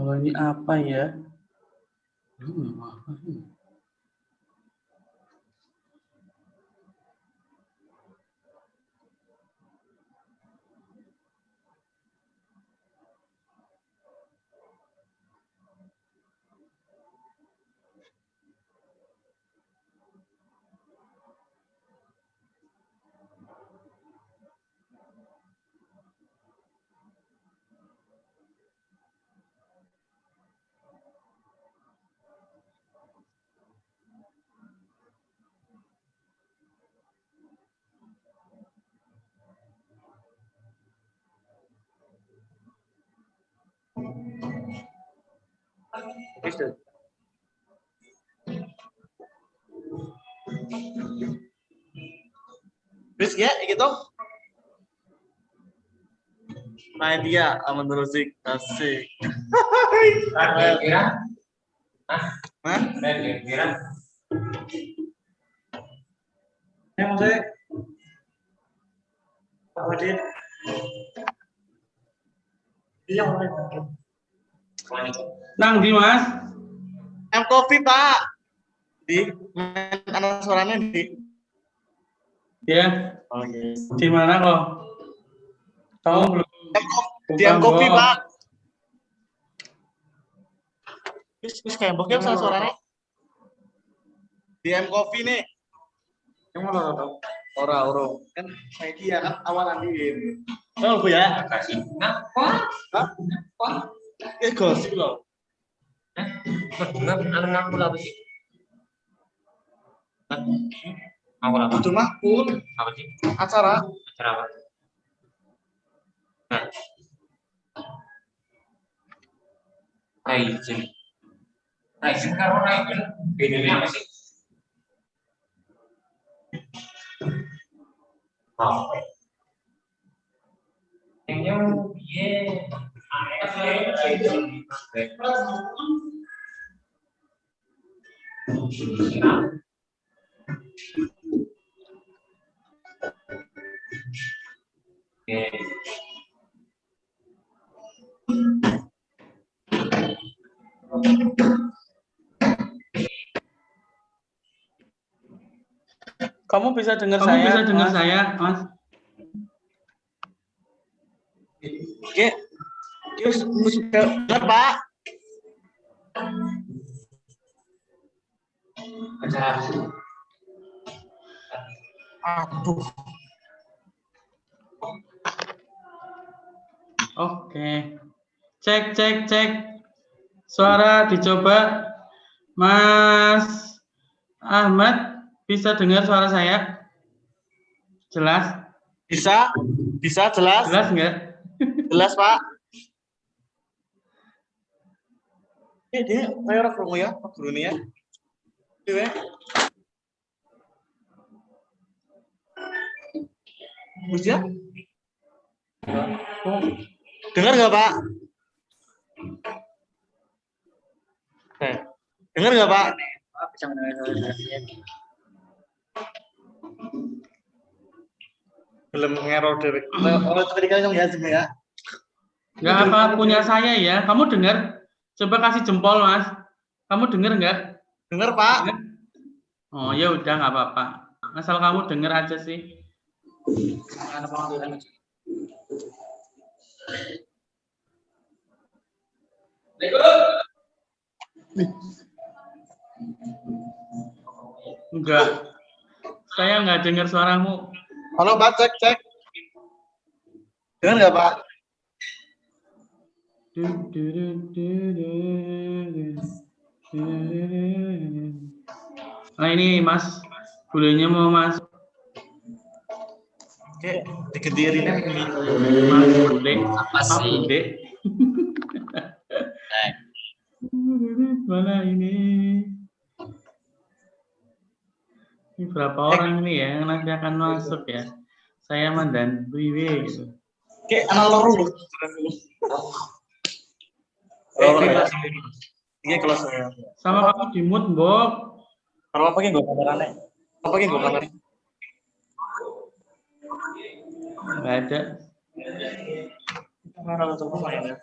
Oh, ini apa ya? Bis ya, gitu. Nah dia aman musik asik. Kira-kira? Hah? Kira-kira? Ya maksudnya apa dia? Iya mulai. Nang di Mas? Coffee Pak. Di anak suaranya di. Ya. Oke. Di mana kok? Kamu belum Di Coffee Pak. Bis kayak bokep sama suaranya. Di Coffee nih. Kamu lo ora kan saya dia kan awal andiin. Oh Bu ya. Kasih. Apa? Gosip loh. Anu ngakul apa sih? Ngakul apa? Itu makul. Apa sih? Acara apa? Izin. Izin karo izin. Bedanya apa sih? Oh. Yang dia Kamu bisa dengar saya, Mas? Oke. Terus musik dengar Pak. acara Aduh. Oke. Cek. Suara dicoba. Mas Ahmad bisa dengar suara saya? Jelas? Bisa jelas? Jelas enggak? Jelas Pak. Dia kayak orang krungu ya, Pak Guru ya. Iya. Bisa? Dengar nggak Pak? Dengar nggak Pak? Bisa mendengar suaranya. Belum ngerol dari. Oh tadi kan ya ya. Enggak apa punya saya ya. Kamu dengar? Coba kasih jempol, Mas. Kamu dengar enggak? Dengar Pak. Dengar? Oh ya udah nggak apa-apa. Asal kamu dengar aja sih. Enggak. Saya nggak dengar suaramu. Halo Pak, cek. Dengar nggak Pak? Nah ini Mas, bulenya mau Mas. Oke, digedirin ini. Mas Bule. apa sih? Bule. Mana ini? Ini berapa orang ini ya yang nanti akan masuk ya? Saya mandan Wiwi gitu. Oke, anak loro. Iya kelas saya. Sama kamu di mood, Mbok. Kalau apa yang gue kabarannya? Apa yang gue kabarin? Nggak ada. Kamera tuh ya.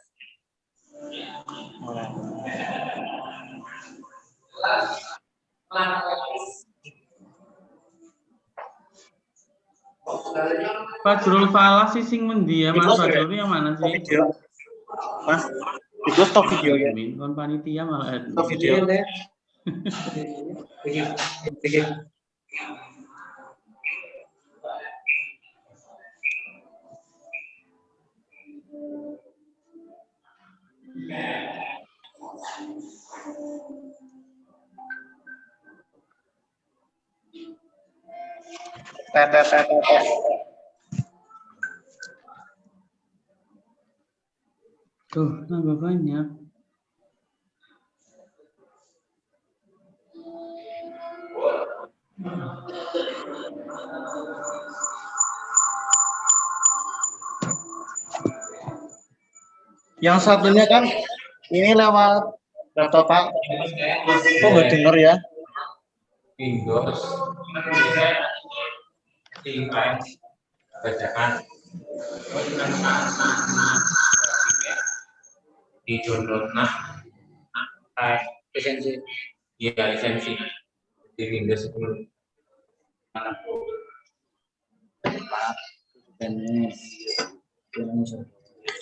Fajrul Falah sih sing mendi ya Mas Fajrul yang mana sih? Video. Mas, itu stop video ya. Kon panitia malah admin. Stop video. Tuh, nambah banyak. Yang satunya kan ini lewat laptop Pak. Kok nggak denger ya? Windows bacaan di download lisensi di Windows 10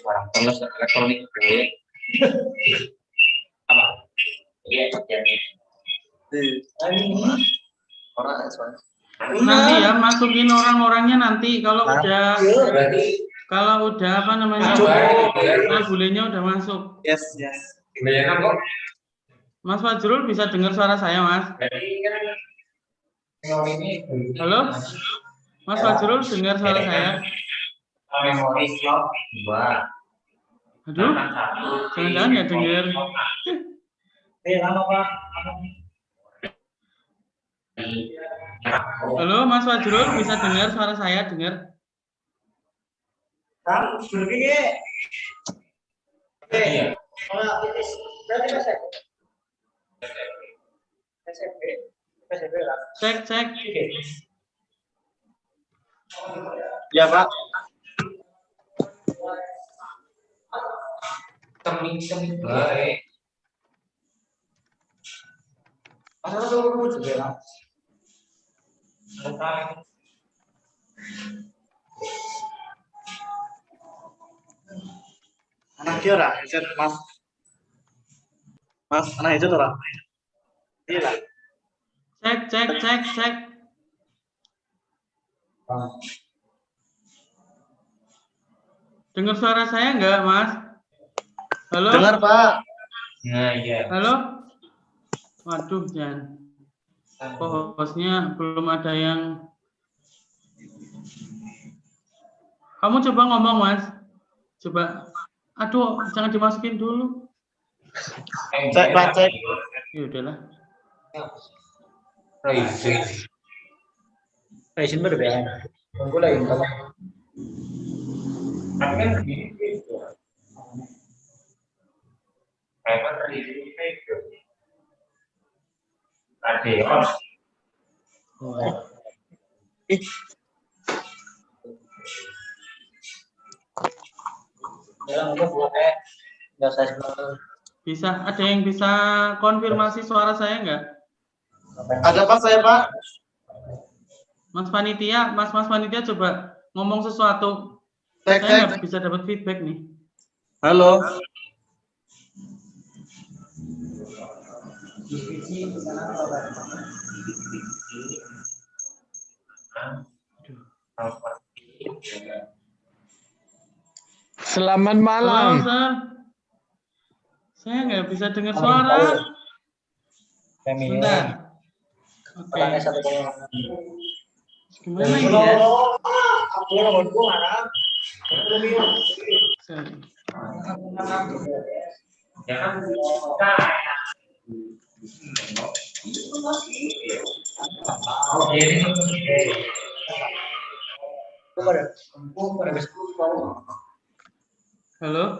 barang terus elektronik apa Nanti ya masukin orang-orangnya nanti kalau udah apa namanya bulenya udah masuk. Yes. Mas Fajrul bisa dengar suara saya Mas? Halo? Mas Fajrul dengar suara saya? memori slot 2. Aduh, jangan-jangan nggak dengar. Halo, Mas Fajrul bisa dengar suara saya? Dengar? Iya. Cek. Ya Pak. Temik baik. Anak dia ora, headset Mas. Mas, anak headset ora? Iya lah. Cek. Dengar suara saya nggak, Mas? Halo? Dengar, Pak. Nah, iya. Halo? Waduh, jangan. Kok hostnya belum ada yang... Kamu coba ngomong, Mas. Coba. Aduh, jangan dimasukin dulu. Cek. Ya udahlah. Raisin berbeda. Tunggu lagi kalau. Tapi kan gitu. Kayak Raisin itu. Adios. Bisa, ada yang bisa konfirmasi suara saya nggak? Ada Pak, saya Pak. Mas Panitia coba ngomong sesuatu. Cek. Saya nggak bisa dapat feedback nih. Halo. Selamat malam. Halo, Sir. Saya nggak bisa dengar suara. Bentar. Oke. Gimana ini ya? Sorry. Halo.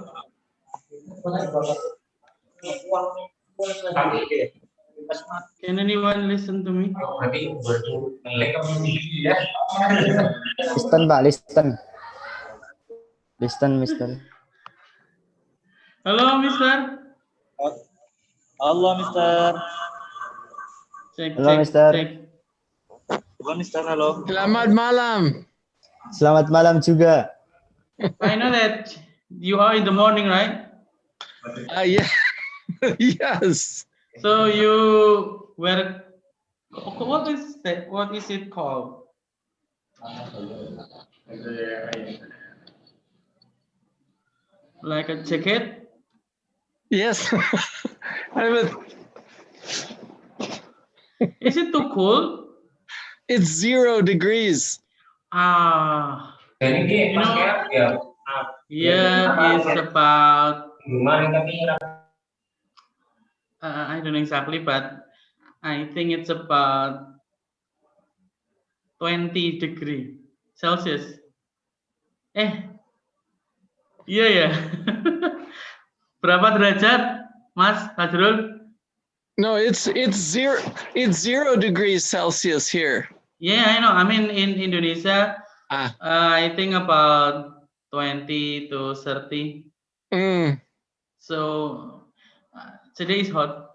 Can anyone listen to me? Listen, Pak, listen. Listen, Mister. Halo, Mister. Halo, Mister. Cek, Halo, cek, Mister. cek. Halo, Mister. Halo. Selamat malam. Selamat malam juga. I know that you are in the morning, right? Yeah. Yes. So you were. What is that? What is it called? Like a jacket? Yes. Is it too cold? It's 0 degrees. Ah, Dan ini you know, ya. here is about. Gimana tapi I don't know exactly, but I think it's about 20 degree Celsius. Iya ya. Berapa derajat, Mas Fajrul? No, it's 0 degrees Celsius here. Yeah, I know. I mean, in Indonesia, I think about 20 to 30. Mm. So today is hot.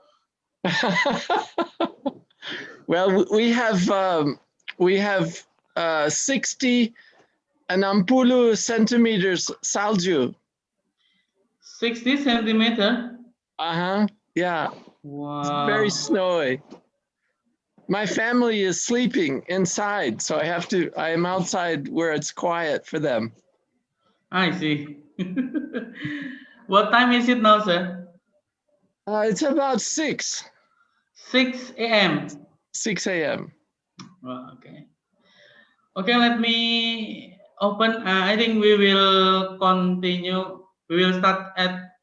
Well, we have 60 and 60 centimeters salju. 60 centimeter. Yeah. Wow. It's very snowy. My family is sleeping inside, so I am outside where it's quiet for them. I see. What time is it now, sir? It's about 6 a.m. 6 a.m. Oh, okay. Okay, let me open. I think we will continue. We will start at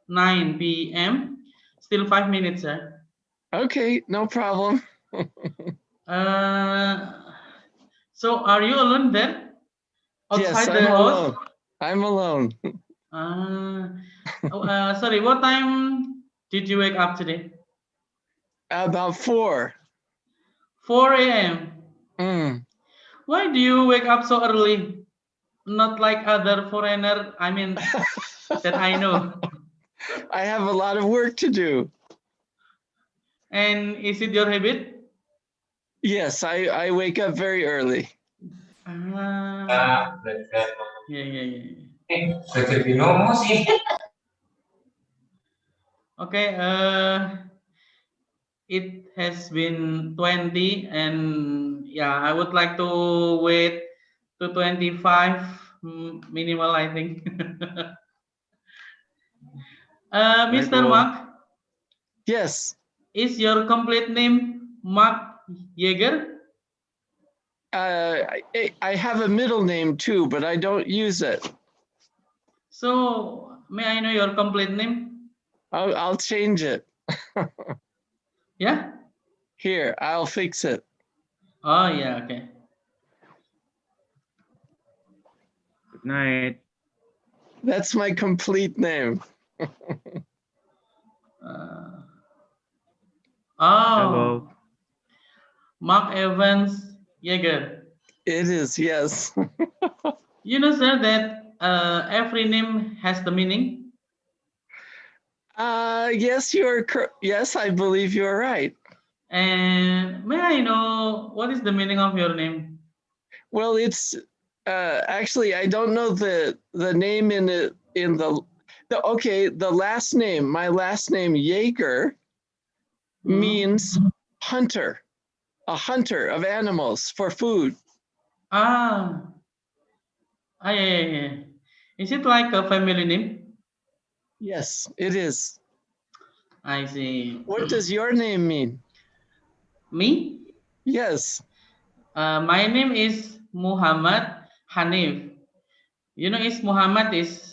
9 p.m. Still 5 minutes, sir. Okay, no problem. So are you alone there? Yes, Outside I'm the house? alone. I'm alone. Sorry, what time did you wake up today? About 4. 4 a.m. Mm. Why do you wake up so early? Not like other foreigner, I mean, that I know. I have a lot of work to do. And is it your habit? Yes, I wake up very early. Yeah. Jadi nomo sih. Okay, it has been 20 and yeah, I would like to wait to 25 minimal, I think. Mr. Mark? Yes. Is your complete name Mark Yeager? I have a middle name too, but I don't use it. So, may I know your complete name? I'll change it. Yeah? Here, I'll fix it. Oh, yeah, okay. Good night. That's my complete name. Hello. Mark Evans Yeager. It is, yes. You know, sir, that every name has the meaning? Yes, yes, I believe you're right. And may I know what is the meaning of your name? Well, it's actually I don't know the name in the last name. My last name Yeager means hunter, a hunter of animals for food. Yeah. Is it like a family name? Yes, it is. I see. What does your name mean? Me? Yes. My name is Muhammad Hanif. You know, Muhammad is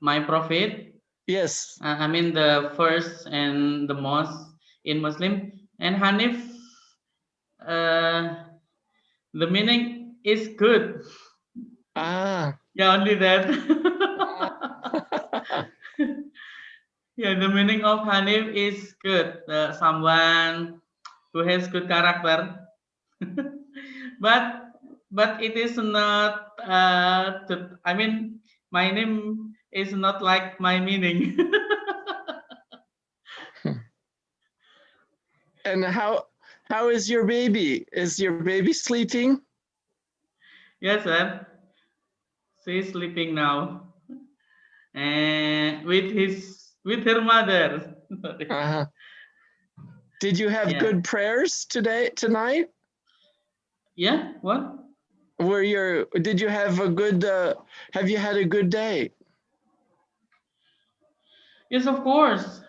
my prophet. Yes. I mean the first and the most in Muslim. And Hanif, the meaning is good. Yeah, only that. Yeah, the meaning of Hanif is good. Someone who has good character. but it is not. I mean, my name is not like my meaning. And how is your baby? Is your baby sleeping? Yes, sir. She's sleeping now, and with her mother. Uh-huh. Did you have Yeah. good prayers tonight? Yeah. What? Did you have a good? Have you had a good day? Yes, of course.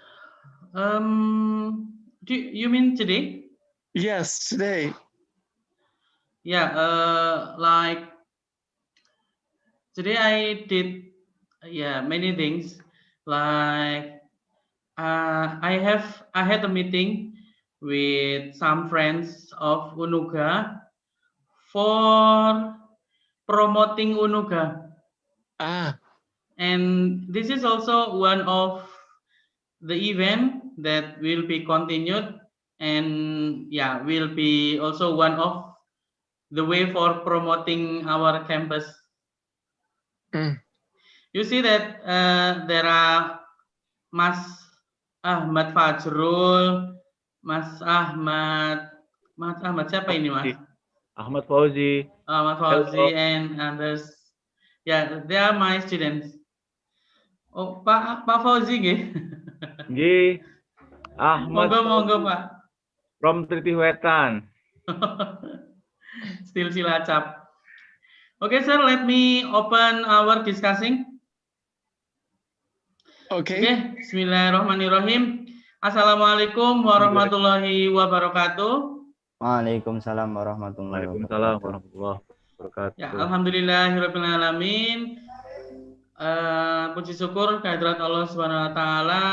Do you mean today? Yes, today. Yeah. Like today I did. Yeah, many things. Like I had a meeting with some friends of Unuga for promoting Unuga. Ah, And this is also one of the event that will be continued, and yeah, will be also one of the way for promoting our campus. You see that there are Mas Ahmad Fajrul, Mas Ahmad siapa ini Mas? Ahmad Fauzi. Ahmad Fauzi and others. Yeah, they are my students. Oh, Pak Fauzi nggih. Nggih. Ahmad Monggo Pak. from Triti Wetan. Still Cilacap. Okay, sir, let me open our discussing. okay. Bismillahirrahmanirrahim. Assalamualaikum warahmatullahi wabarakatuh. Waalaikumsalam warahmatullahi Waalaikumsalam wabarakatuh. warahmatullahi wabarakatuh. Ya, alhamdulillahirabbil alamin. Puji syukur kehadirat Allah Subhanahu wa taala.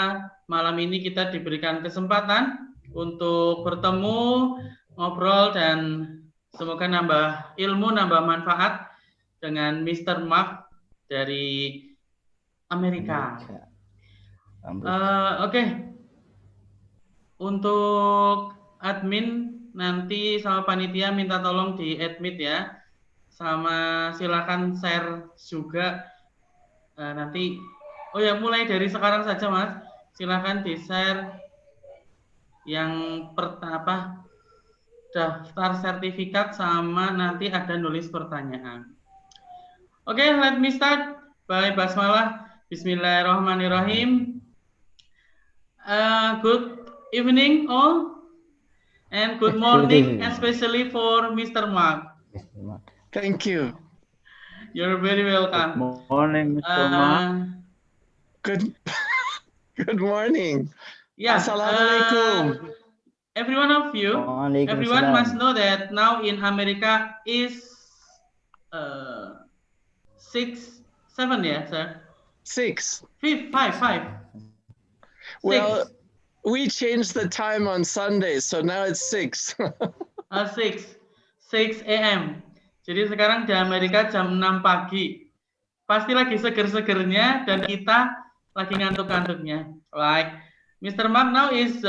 Malam ini kita diberikan kesempatan untuk bertemu, ngobrol, dan semoga nambah ilmu, nambah manfaat dengan Mr. Mark dari Amerika. Oke. Untuk admin nanti sama panitia minta tolong di admit ya. Sama silakan share juga nanti. Oh ya, mulai dari sekarang saja Mas. Silakan di-share yang daftar sertifikat sama nanti ada nulis pertanyaan. Oke, let me start by basmalah. Bismillahirrahmanirrahim. Good evening all, and good morning, especially for Mr. Mark. Thank you. You're very welcome. Good morning, Mr. Mark. Good morning. Yeah. Assalamualaikum. Everyone must know that now in America is 6, 7, yeah, sir. 6. 5. Well, we changed the time on Sunday, so now it's 6. 6 a.m. Jadi sekarang di Amerika jam 6 pagi. Pasti lagi seger-segernya dan kita lagi ngantuk-ngantuknya. Like Mr. Mark now is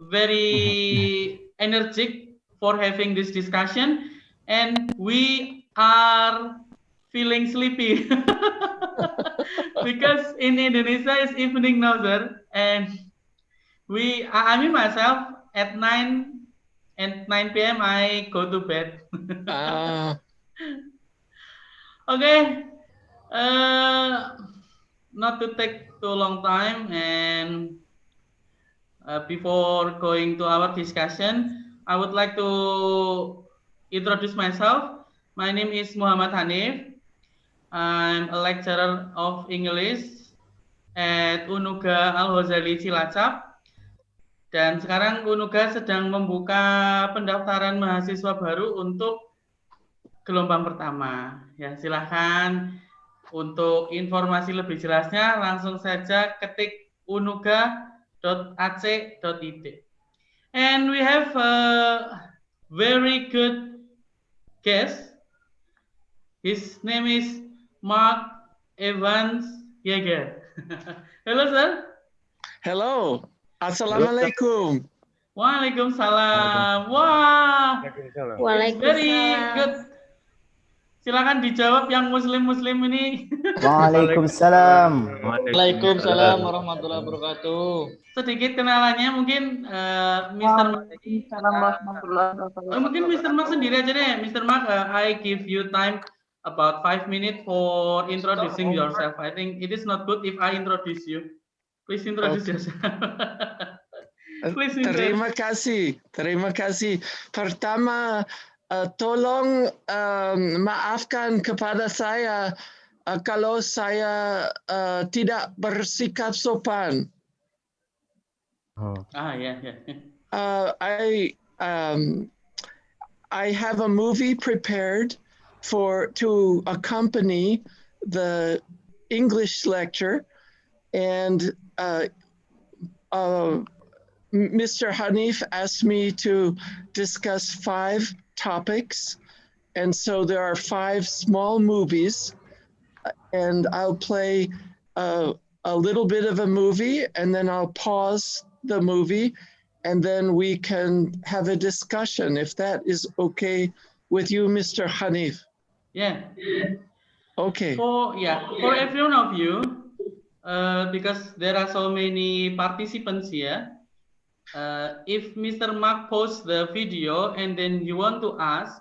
very energetic for having this discussion, and we are feeling sleepy because in Indonesia it's evening now, sir, and I mean myself at 9 p.m. I go to bed. Okay, not to take too long time, and before going to our discussion, I would like to introduce myself. My name is Muhammad Hanif. I'm a lecturer of English at Unuga Al-Ghazali Cilacap. Dan sekarang Unuga sedang membuka pendaftaran mahasiswa baru untuk gelombang pertama. Ya, silahkan untuk informasi lebih jelasnya langsung saja ketik unuga.ac.id. And we have a very good guest. His name is Mark Evans Yeager. Hello, sir. Hello. Assalamualaikum. Waalaikumsalam. Wow. It's very good. Silakan dijawab yang Muslim-Muslim ini. Waalaikumsalam. Waalaikumsalam warahmatullahi wabarakatuh. Sedikit kenalannya mungkin Mr. Mark. Mungkin Mr. Mark sendiri aja deh. Mr. Mark, I give you time about 5 minutes for introducing yourself. I think it is not good if I introduce you. Please introduce yourself. Please, Terima kasih. Pertama, tolong maafkan kepada saya kalau saya tidak bersikap sopan. Yeah. I have a movie prepared to accompany the English lecture, and Mr. Hanif asked me to discuss 5 topics, and so there are 5 small movies, and I'll play a little bit of a movie, and then I'll pause the movie, and then we can have a discussion, if that is okay with you, Mr. Hanif. Yeah. Okay. For every one of you, because there are so many participants here, if Mr. Mark posts the video and then you want to ask,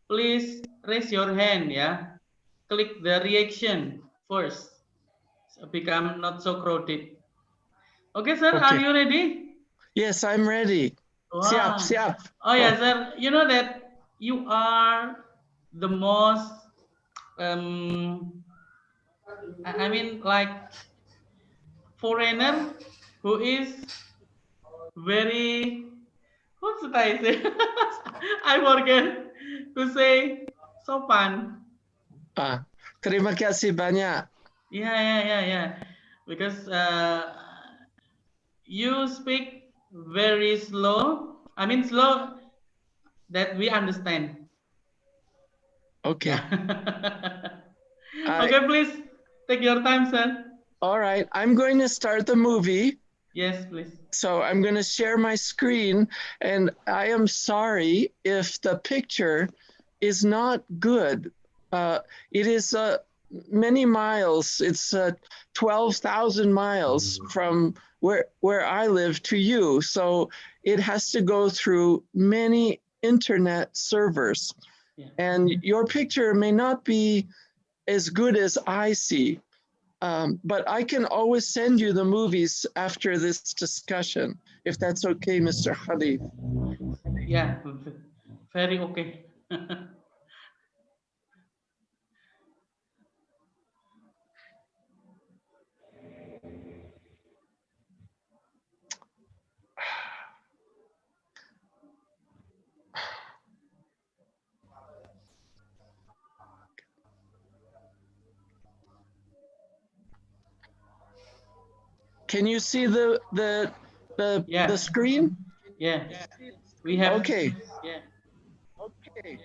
please raise your hand, yeah. Click the reaction first, so become not so crowded. Okay, sir, Okay. are you ready? Yes, I'm ready. Wow. Siap. Oh yeah, sir. You know that you are the most, I mean, like foreigner who is very, what should I say? I forget to say sopan. Terima kasih banyak. Yeah. Because you speak very slow. I mean slow that we understand. Okay. Okay, please take your time, sir. All right, I'm going to start the movie. Yes, please. So I'm going to share my screen, and I am sorry if the picture is not good. It is many miles. It's 12,000 miles from where I live to you. So it has to go through many internet servers. Yeah. And your picture may not be as good as I see. But I can always send you the movies after this discussion, if that's okay, Mr. Khalif. Yeah, very okay. Can you see the screen? Yeah. We have. Okay. Yeah. Okay.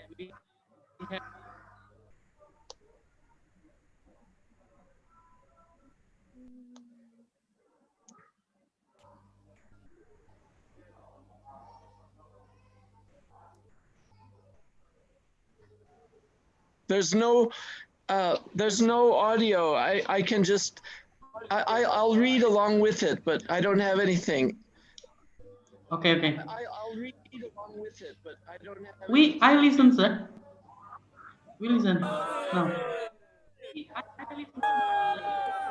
There's no audio. I can just I'll read along with it, but I don't have anything. Okay. I'll read along with it, but I don't have. I listen, sir. We listen. No.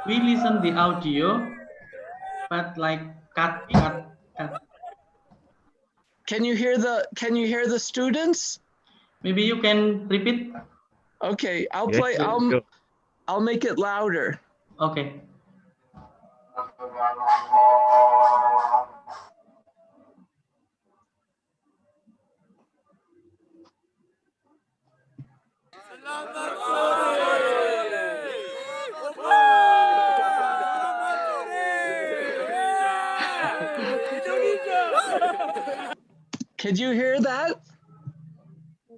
We listen the audio, but like cut. Can you hear the students? Maybe you can repeat. Okay, I'll Yes, play. sure. I'll make it louder. Okay. Can you hear that?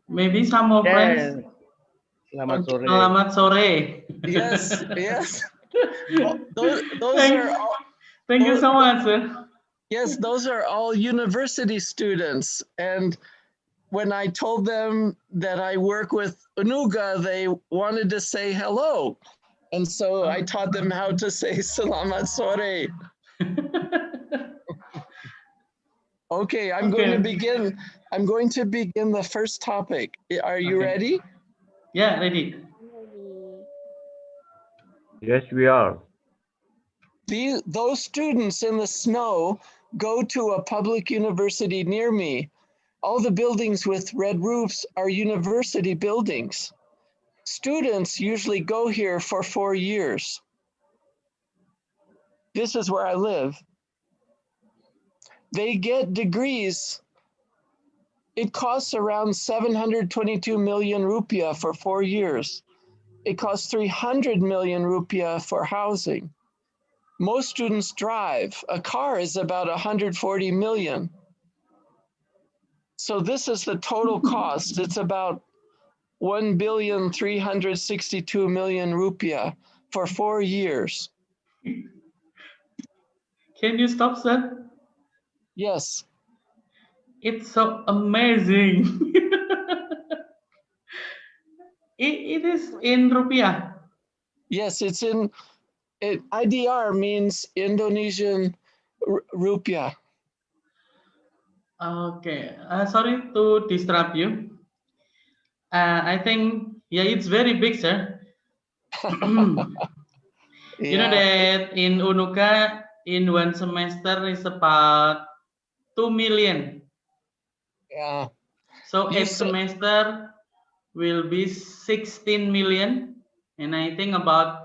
Maybe some more friends. Selamat sore. Selamat sore. Yes. Those are all, Thank you so much, sir. yes, those are all university students, and when I told them that I work with Unuga, they wanted to say hello. And so I taught them how to say Selamat sore. Okay, I'm going to begin. I'm going to begin the first topic. Are you ready? Yeah, ready. Yes, we are. Those students in the snow go to a public university near me. All the buildings with red roofs are university buildings. Students usually go here for 4 years. This is where I live. They get degrees. It costs around 722 million rupiah for 4 years. It costs 300 million rupiah for housing. Most students drive. A car is about 140 million. So this is the total cost. It's about 1,362 million rupiah for 4 years. Can you stop, sir? Yes. It's so amazing. It is in rupiah. Yes, it's in IDR means Indonesian rupiah. Okay, sorry to disrupt you. I think, yeah, it's very big, sir. You know that in Unuka, in one semester is about 2 million. Yeah. So You 8 semester will be 16 million. And I think about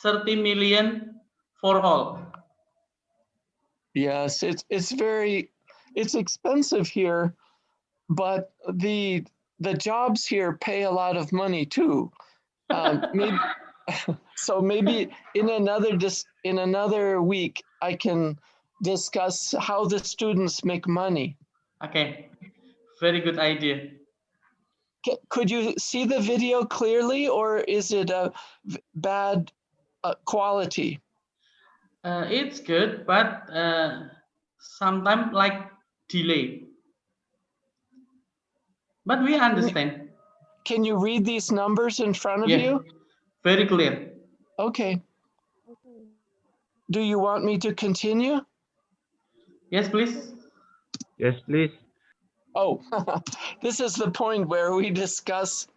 30 million for all. Yes, it's expensive here, but the jobs here pay a lot of money too. Maybe so maybe in another week I can discuss how the students make money. Okay, very good idea. Could you see the video clearly, or is it a bad quality? It's good, but sometimes like delay. But we understand. Can you read these numbers in front of you? Very clear. Okay. Do you want me to continue? Yes, please. Yes, please. Oh, this is the point where we discuss,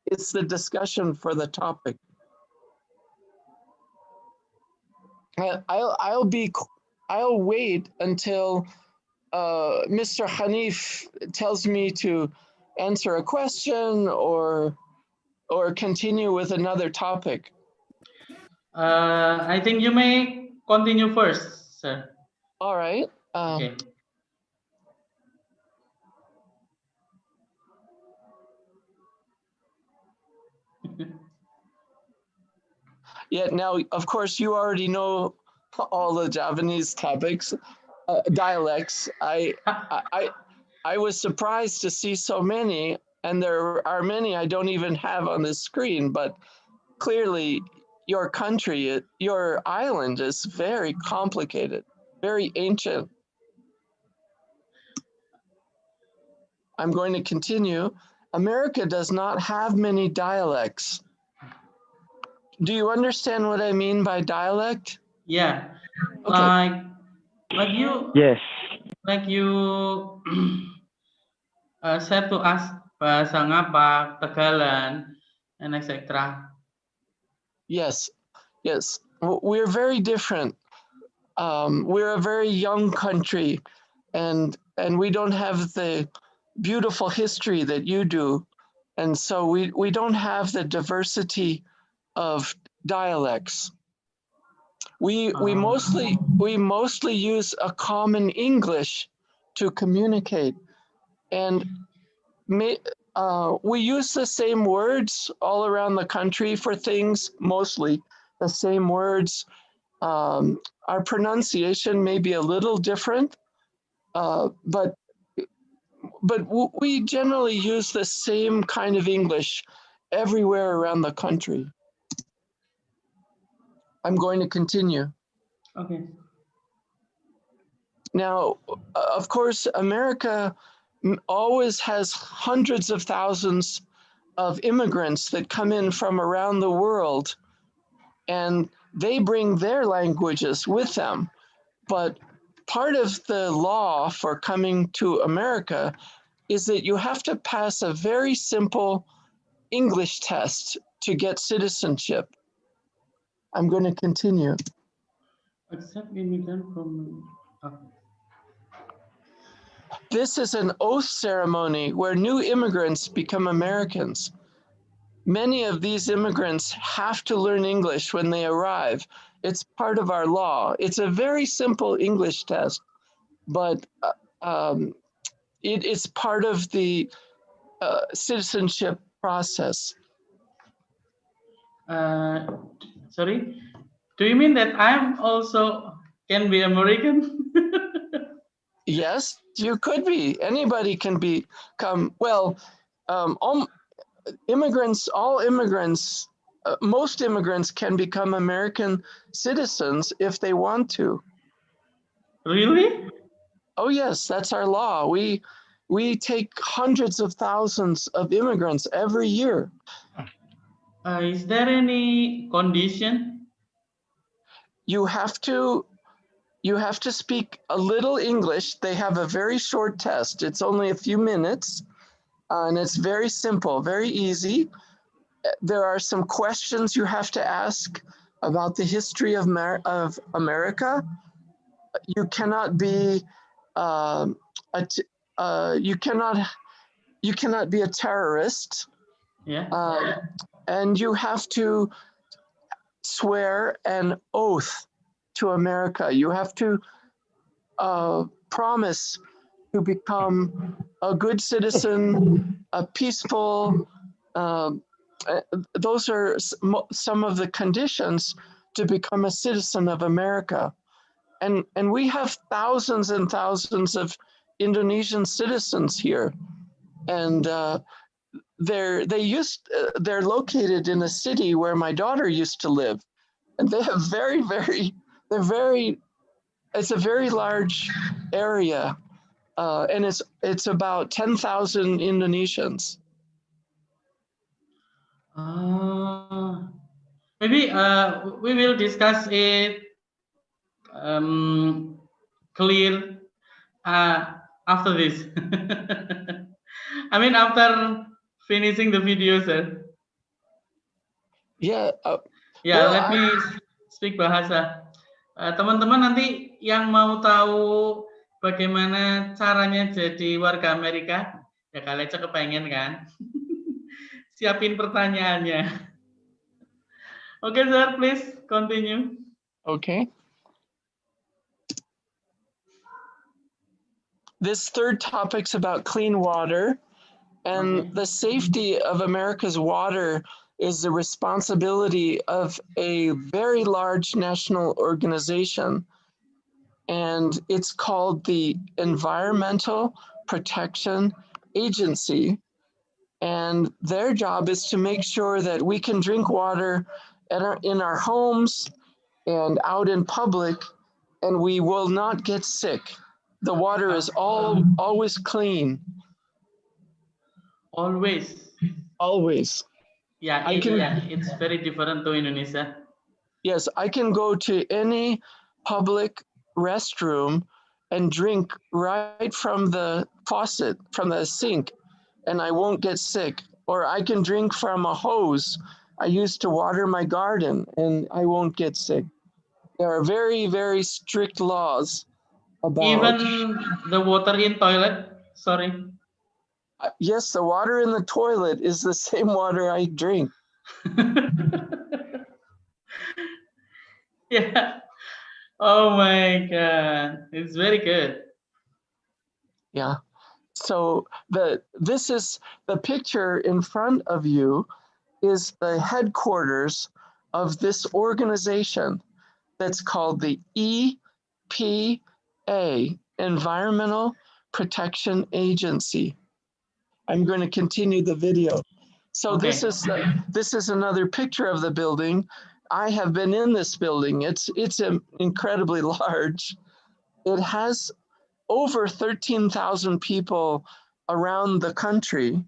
it's the discussion for the topic. I'll wait until Mr. Hanif tells me to answer a question or continue with another topic. I think you may continue first, sir. All right. Okay. Yeah, now, of course, you already know all the Javanese topics, dialects. I was surprised to see so many, and there are many I don't even have on the screen, but clearly your country, your island is very complicated, very ancient. I'm going to continue. America does not have many dialects. Do you understand what I mean by dialect? Yeah. Okay. Like you. Yes. Like you said to us bahasa Ngapak, Tegalan, and etc. Yes. Yes. We're very different. We're a very young country, and we don't have the beautiful history that you do, and so we don't have the diversity of dialects. We mostly use a common English to communicate, and we use the same words all around the country for things, mostly the same words. Our pronunciation may be a little different, but we generally use the same kind of English everywhere around the country. I'm going to continue. Okay. Now, of course, America always has hundreds of thousands of immigrants that come in from around the world, and they bring their languages with them. But part of the law for coming to America is that you have to pass a very simple English test to get citizenship. I'm going to continue. Accept immigrant from. This is an oath ceremony where new immigrants become Americans. Many of these immigrants have to learn English when they arrive. It's part of our law. It's a very simple English test, but it's part of the citizenship process. Sorry, do you mean that I'm also can be American? Yes, you could be. Anybody can become, well, all immigrants, most immigrants can become American citizens if they want to. Really? Oh yes, that's our law. We take hundreds of thousands of immigrants every year. Is there any condition? You have to speak a little English. They have a very short test. It's only a few minutes, and it's very simple, very easy. There are some questions you have to ask about the history of America. You cannot be you cannot be a terrorist. Yeah. And you have to swear an oath to America. You have to promise to become a good citizen, a peaceful. Those are some of the conditions to become a citizen of America. And we have thousands and thousands of Indonesian citizens here. And they're located in a city where my daughter used to live. And they have it's a very large area. And it's about 10,000 Indonesians. Maybe we will discuss it clear after this. I mean after finishing the video, sir. Yeah. Yeah, let me speak bahasa. Teman-teman nanti yang mau tahu bagaimana caranya jadi warga Amerika, ya kalian kepengen kan? Siapin pertanyaannya. Okay, sir, please continue. Okay. This third topic's about clean water, and the safety of America's water is the responsibility of a very large national organization, and it's called the Environmental Protection Agency, and their job is to make sure that we can drink water in our homes and out in public, and we will not get sick. The water is always clean. Always. Yeah, it's very different to Indonesia. Yes, I can go to any public restroom and drink right from the faucet, from the sink, and I won't get sick. Or I can drink from a hose I used to water my garden, and I won't get sick. There are very, very strict laws about... Even the water in toilet, sorry. Yes, the water in the toilet is the same water I drink. Yeah. Oh my God, it's very good. Yeah. So this is the picture in front of you is the headquarters of this organization that's called the EPA, Environmental Protection Agency. I'm going to continue the video. So Okay. this is another picture of the building. I have been in this building. It's incredibly large. It has over 13,000 people around the country.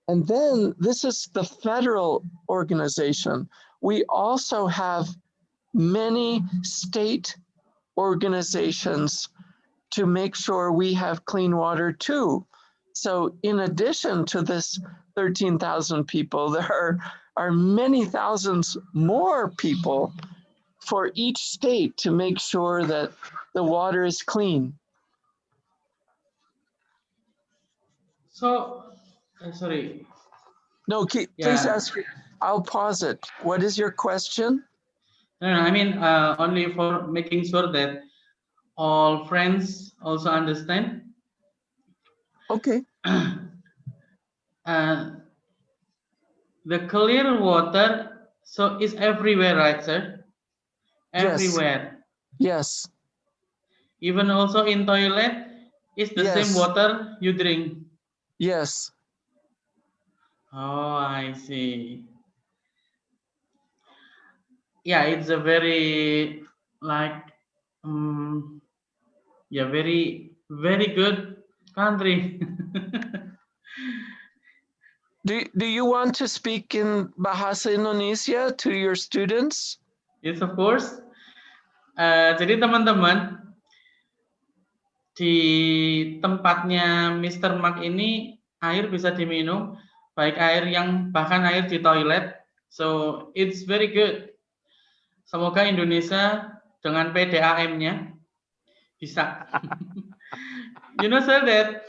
And then this is the federal organization. We also have many state organizations to make sure we have clean water too. So in addition to this 13,000 people, there are many thousands more people for each state to make sure that the water is clean. So, sorry. No, please Yeah. ask. I'll pause it. What is your question? No, I mean, only for making sure that all friends also understand. Okay. The clear water, so is everywhere, right, sir? Everywhere. Yes. Even also in toilet, is the same Yes. water you drink. Yes. Oh, I see. Yeah, it's a very like, yeah, very good country. Do you want to speak in Bahasa Indonesia to your students? Yes, of course. Jadi teman-teman, di tempatnya Mr. Mark ini air bisa diminum, baik air yang bahkan air di toilet. So it's very good. Semoga Indonesia dengan PDAM-nya bisa. You know sir that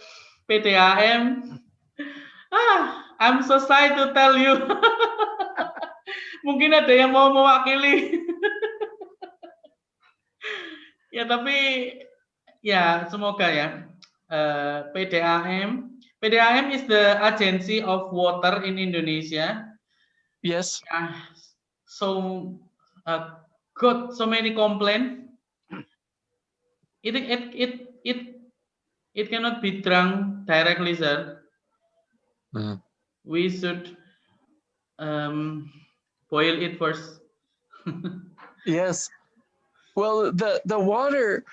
PDAM, I'm so sorry to tell you. Mungkin ada yang mau mewakili. Ya tapi ya semoga ya. PDAM is the agency of water in Indonesia. Yes. So got so many complaints. It cannot be drunk directly, sir. We should boil it first. Yes. Well, the water,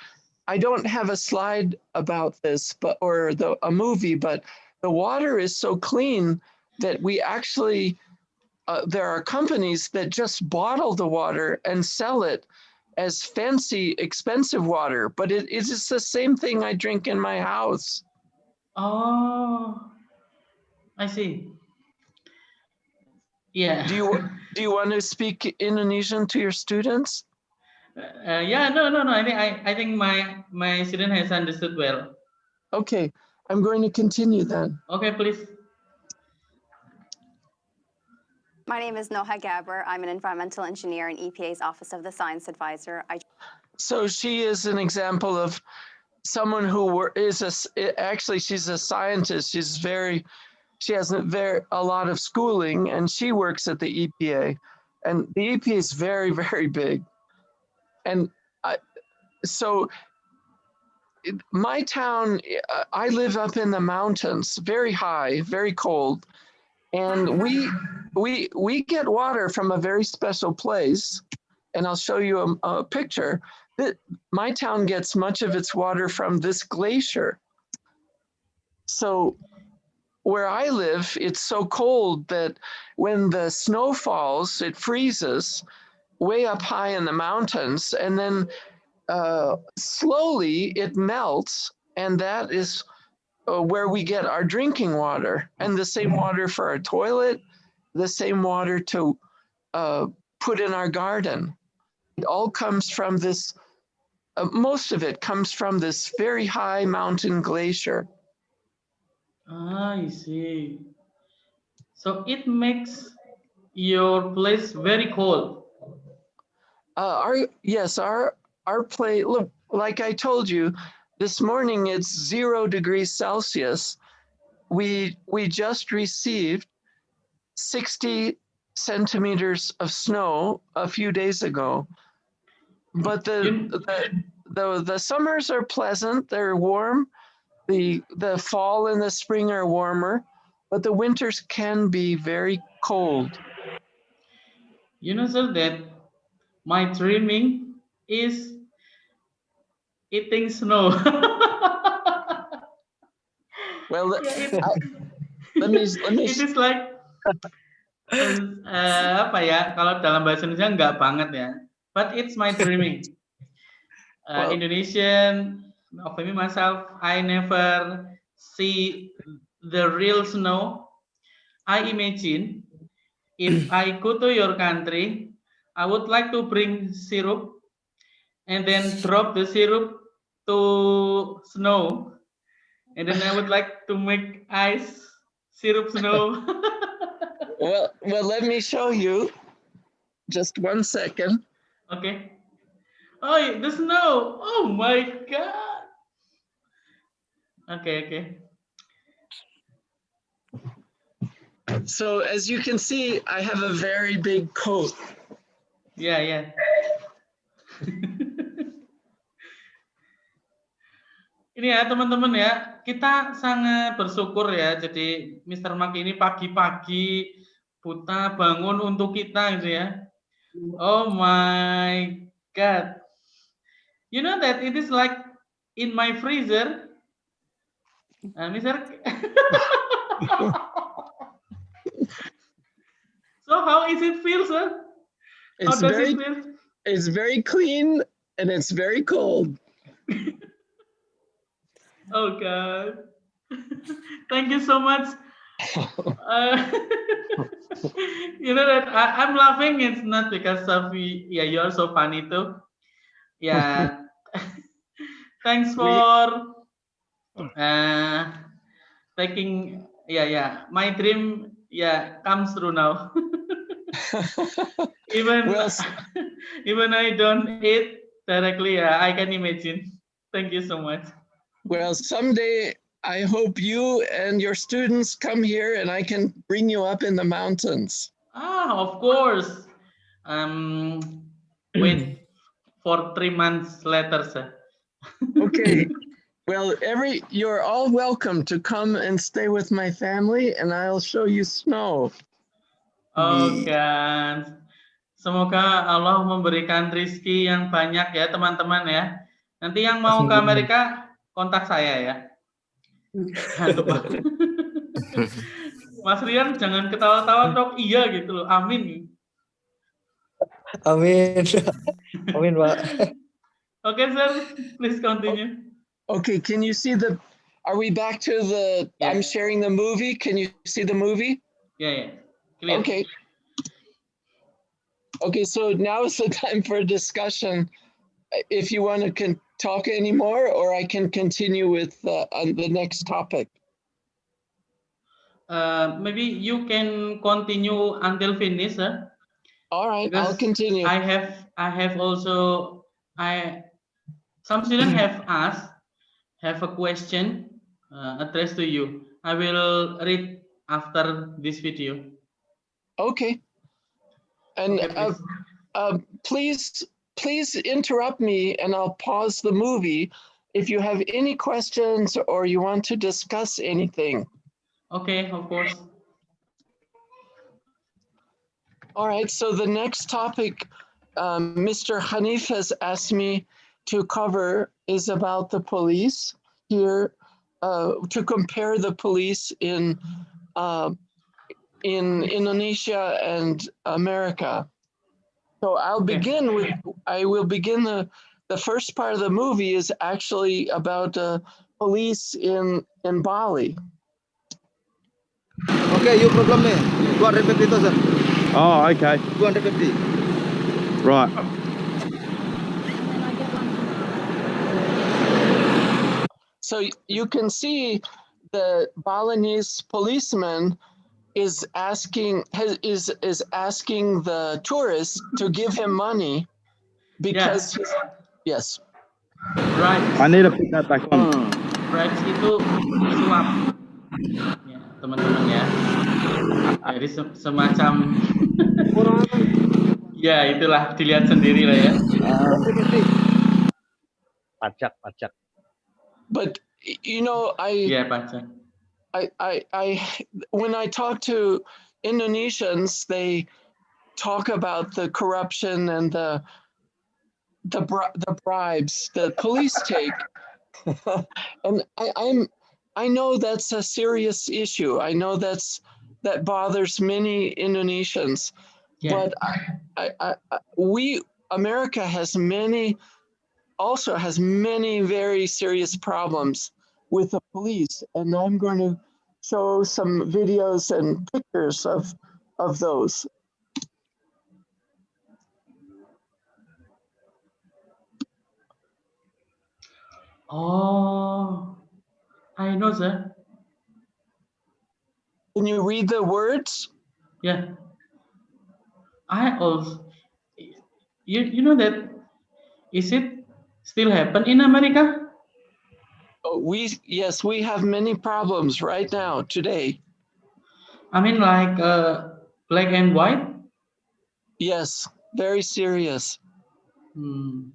I don't have a slide about this, but or a movie, but the water is so clean that we actually there are companies that just bottle the water and sell it as fancy, expensive water, but it is the same thing I drink in my house. Oh, I see. Yeah. Do you want to speak Indonesian to your students? Yeah, no. I think my student has understood well. Okay, I'm going to continue then. Okay, please. My name is Noha Gabber. I'm an environmental engineer in EPA's Office of the Science Advisor. So she is an example of someone who actually she's a scientist. She has a lot of schooling, and she works at the EPA, and the EPA is very, very big. And so my town, I live up in the mountains, very high, very cold, and we get water from a very special place, and I'll show you a picture. My town gets much of its water from this glacier. So where I live, it's so cold that when the snow falls, it freezes way up high in the mountains, and then slowly it melts, and that is where we get our drinking water, and the same water for our toilet, the same water to put in our garden. It all comes from this, most of it comes from this very high mountain glacier. I see. So it makes your place very cold. Our place, look, like I told you, this morning it's 0 degrees Celsius. We just received 60 centimeters of snow a few days ago. But the summers are pleasant, they're warm. The fall and the spring are warmer, but the winters can be very cold. You know, sir, that my dreaming is eating snow. Well, Yeah, let me it is like apa ya? Kalau dalam bahasa Indonesia enggak banget ya. But it's my dreaming. Well- Indonesian, of me myself, I never see the real snow. I imagine if I go to your country, I would like to bring syrup and then drop the syrup to snow, and then I would like to make ice syrup snow. well, let me show you. Just 1 second. Okay. Oh, the snow! Oh my god! Okay. So as you can see, I have a very big coat. Yeah. Ini ya teman-teman ya, kita sangat bersyukur ya. Jadi Mr. Mark ini pagi-pagi buta bangun untuk kita gitu ya. Oh my god. You know that it is like in my freezer. Mr. So how is it feel, sir? How does it feel? It's very clean and it's very cold. Oh God. Thank you so much. You know that I'm laughing. It's not because of you're so funny too. Yeah. Thanks for taking. Yeah. My dream comes true now. Even even I don't eat directly, I can imagine. Thank you so much. Well, someday I hope you and your students come here and I can bring you up in the mountains. Of course. Wait for 3 months later, sir. Okay. Well, you're all welcome to come and stay with my family and I'll show you snow. Okay. Semoga Allah memberikan rizki yang banyak ya teman-teman ya. Nanti yang mau ke Amerika kontak saya ya. Jangan lupa. Mas Rian jangan ketawa-tawa dong. Iya gitu loh. Amin. Amin. Amin, Pak. Okay, sir. Please continue. Okay, can you see are we back to I'm sharing the movie. Can you see the movie? Yeah. Clear. Okay, so now is the time for a discussion. If you want to talk anymore, or I can continue with on the next topic. Maybe you can continue until finish, sir. All right, Because I'll continue. I have also some students have a question addressed to you. I will read after this video. Okay. And Okay, please interrupt me and I'll pause the movie if you have any questions or you want to discuss anything. Okay, of course. All right, so the next topic Mr. Hanif has asked me to cover is about the police here, to compare the police in Indonesia and America. So I will begin the first part of the movie is actually about police in Bali. Okay, you problem nih. 250,000. Oh, okay. 250. Right. So you can see the Balinese policeman is asking the tourists to give him money because yes. Right. I need to put that back on. Right itu suap. Ya, teman-teman ya. Jadi semacam ya itulah dilihat sendiri lah ya. Pajak. But you know, Pajak. I when I talk to Indonesians, they talk about the corruption and the bribes the police take, and I know that's a serious issue. I know that bothers many Indonesians, Yeah. but America also has many very serious problems with the police, and I'm going to show some videos and pictures of those. Oh, I know, sir. Can you read the words? Yeah. I also, you know that, is it still happen in America? Yes, we have many problems right now today. I mean, like black and white? Yes, very serious. Hmm.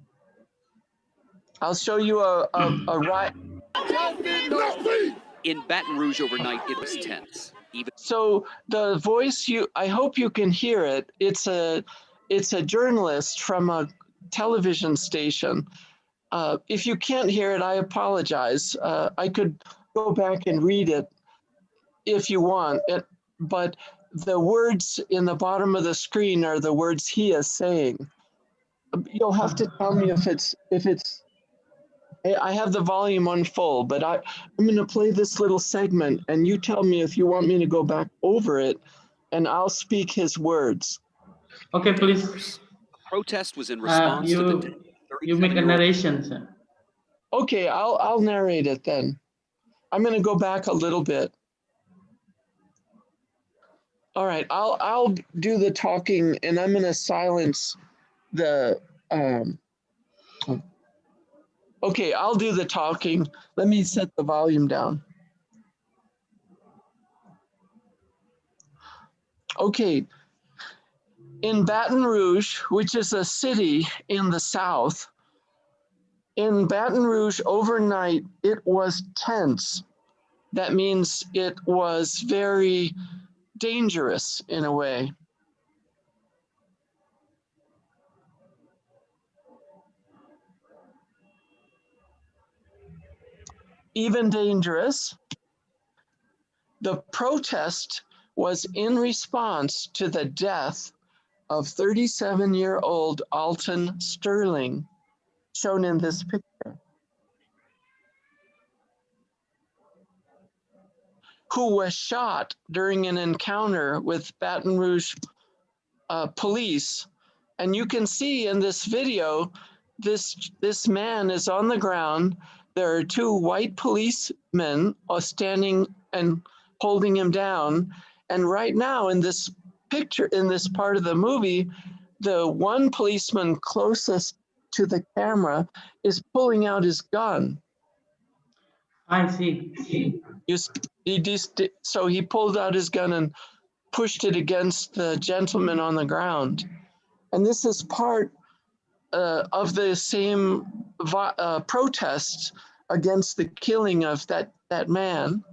I'll show you a right. In Baton Rouge overnight, it was tense. So the voice I hope you can hear it. It's a journalist from a television station. If you can't hear it, I apologize. I could go back and read it if you want it, but the words in the bottom of the screen are the words he is saying. You'll have to tell me if it's. I have the volume on full, but I'm going to play this little segment, and you tell me if you want me to go back over it, and I'll speak his words. Okay, please. Protest was in response to the you make a narration, sir. Okay, I'll narrate it then. I'm going to go back a little bit. All right, I'll do the talking, and I'm going to silence the. Okay, I'll do the talking. Let me set the volume down. Okay, in Baton Rouge, which is a city in the South, in Baton Rouge overnight, it was tense. That means it was very dangerous in a way. Even dangerous. The protest was in response to the death of 37-year-old Alton Sterling, shown in this picture, who was shot during an encounter with Baton Rouge police. And you can see in this video, this man is on the ground. There are two white policemen standing and holding him down. And right now in this picture, in this part of the movie, the one policeman closest to the camera is pulling out his gun. I see. So he pulled out his gun and pushed it against the gentleman on the ground. And this is part of the same protests against the killing of that man.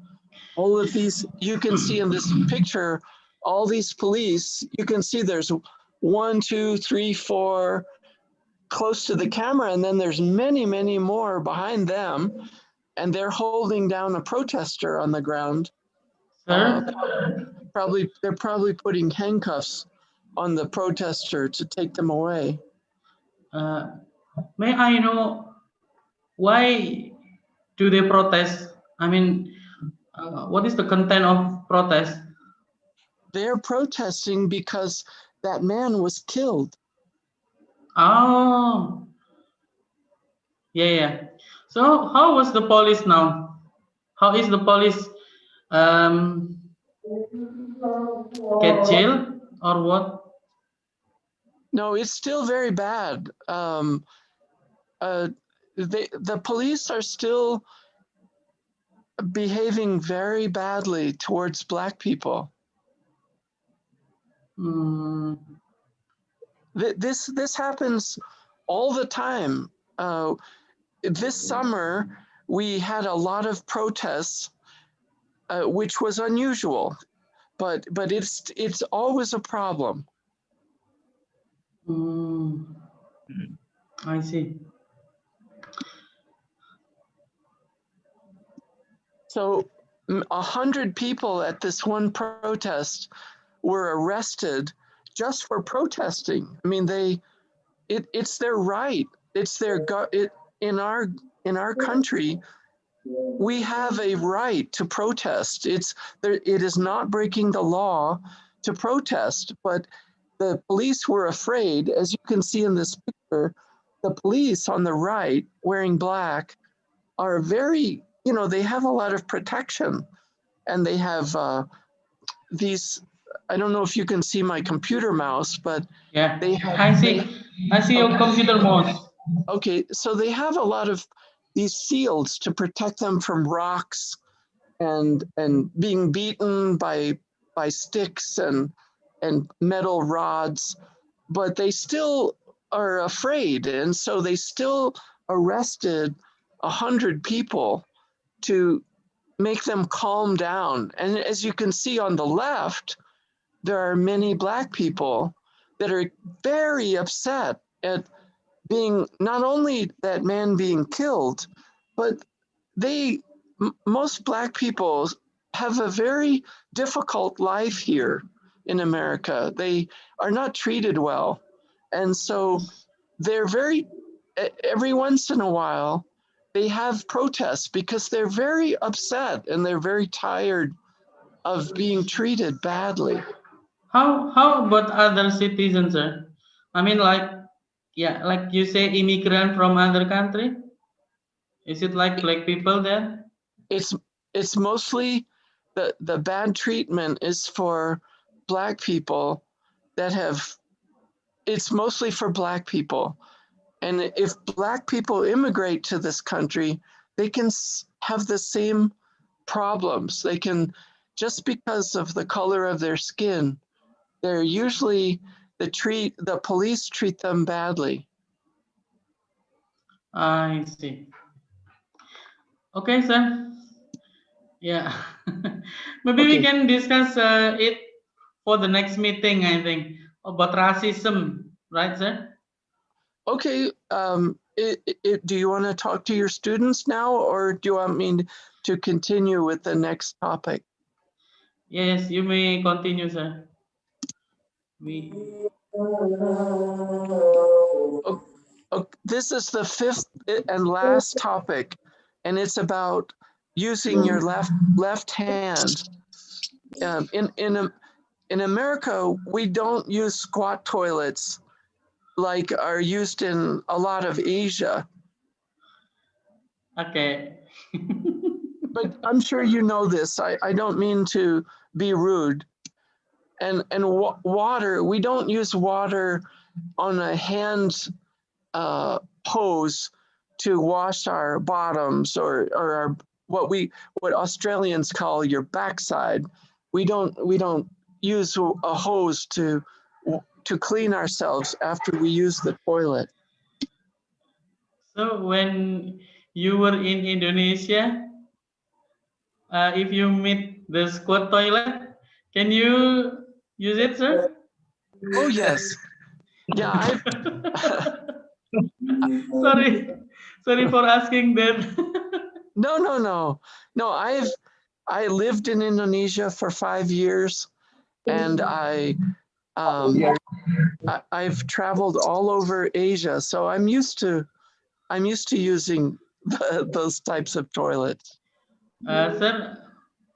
All of these, you can see in this picture, all these police, you can see there's 1, 2, 3, 4 close to the camera, and then there's many, many more behind them, and they're holding down a protester on the ground. Sir? They're probably putting handcuffs on the protester to take them away. May I know why do they protest? I mean, what is the content of protest? They're protesting because that man was killed. Oh, yeah. So how was the police now? How is the police get jail or what? No, it's still very bad. The police are still behaving very badly towards Black people. This happens all the time. This summer, we had a lot of protests, which was unusual, but it's always a problem. I see. So 100 people at this one protest were arrested just for protesting. I mean, it's their right. It's their in our country. We have a right to protest. It is not breaking the law to protest, but the police were afraid. As you can see in this picture, the police on the right wearing black are very, they have a lot of protection, and they have these, I don't know if you can see my computer mouse, but Yeah, they have, I see your computer mouse. okay, so they have a lot of these shields to protect them from rocks and being beaten by sticks and metal rods, but they still are afraid, and so they still arrested 100 people to make them calm down. And as you can see on the left, there are many Black people that are very upset at being, not only that man being killed, but most Black people have a very difficult life here in America. They are not treated well. And so they're every once in a while, they have protests because they're very upset and they're very tired of being treated badly. How about other citizens, sir? I mean, like you say, immigrant from other country. Is it like Black people there? It's mostly the bad treatment is for Black people it's mostly for Black people. And if Black people immigrate to this country, they can have the same problems. They can, just because of the color of their skin, they're usually, the police treat them badly. I see. Okay, sir. Yeah. Maybe we can discuss it for the next meeting, I think, about racism, right, sir? Okay. Do you want to talk to your students now, or do you want me to continue with the next topic? Yes, you may continue, sir. This is the fifth and last topic, and it's about using your left hand. In America, we don't use squat toilets like are used in a lot of Asia. Okay. But I'm sure you know this. I don't mean to be rude. And water, we don't use water on a hand hose to wash our bottoms or our, what Australians call your backside. We don't use a hose to clean ourselves after we use the toilet. So when you were in Indonesia, if you meet the squat toilet, can you use it, sir? Oh yes, yeah. Sorry for asking that. No. I lived in Indonesia for 5 years, and I've traveled all over Asia, so I'm used to using those types of toilets. Sir,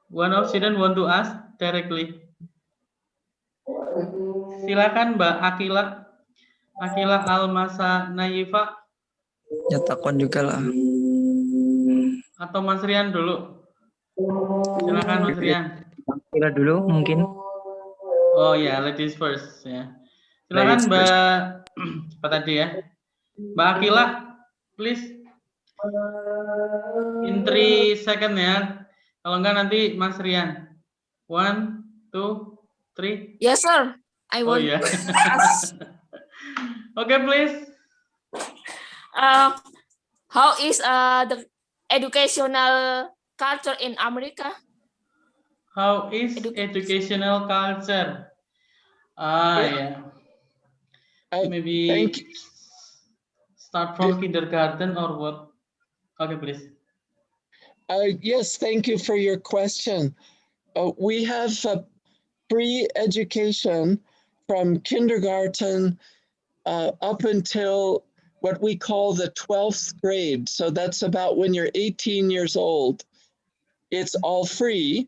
one of student want to ask directly. Silakan Mbak Akila Almasa Nayifa. Ya takon juga lah. Atau Mas Rian dulu. Silakan Mas Rian. Kira dulu mungkin. Oh ya, ladies first ya. Silakan Mbak apa tadi ya? Mbak Akila, please. In 3 second ya. Kalau enggak nanti Mas Rian. 1, 2, 3. Yes, sir. I want. Oh ya. Okay, please. How is the educational culture in America? How is educational culture? Yeah. Maybe start from kindergarten or what? Okay, please. Yes, thank you for your question. We have free education from kindergarten up until what we call the 12th grade. So that's about when you're 18 years old. It's all free.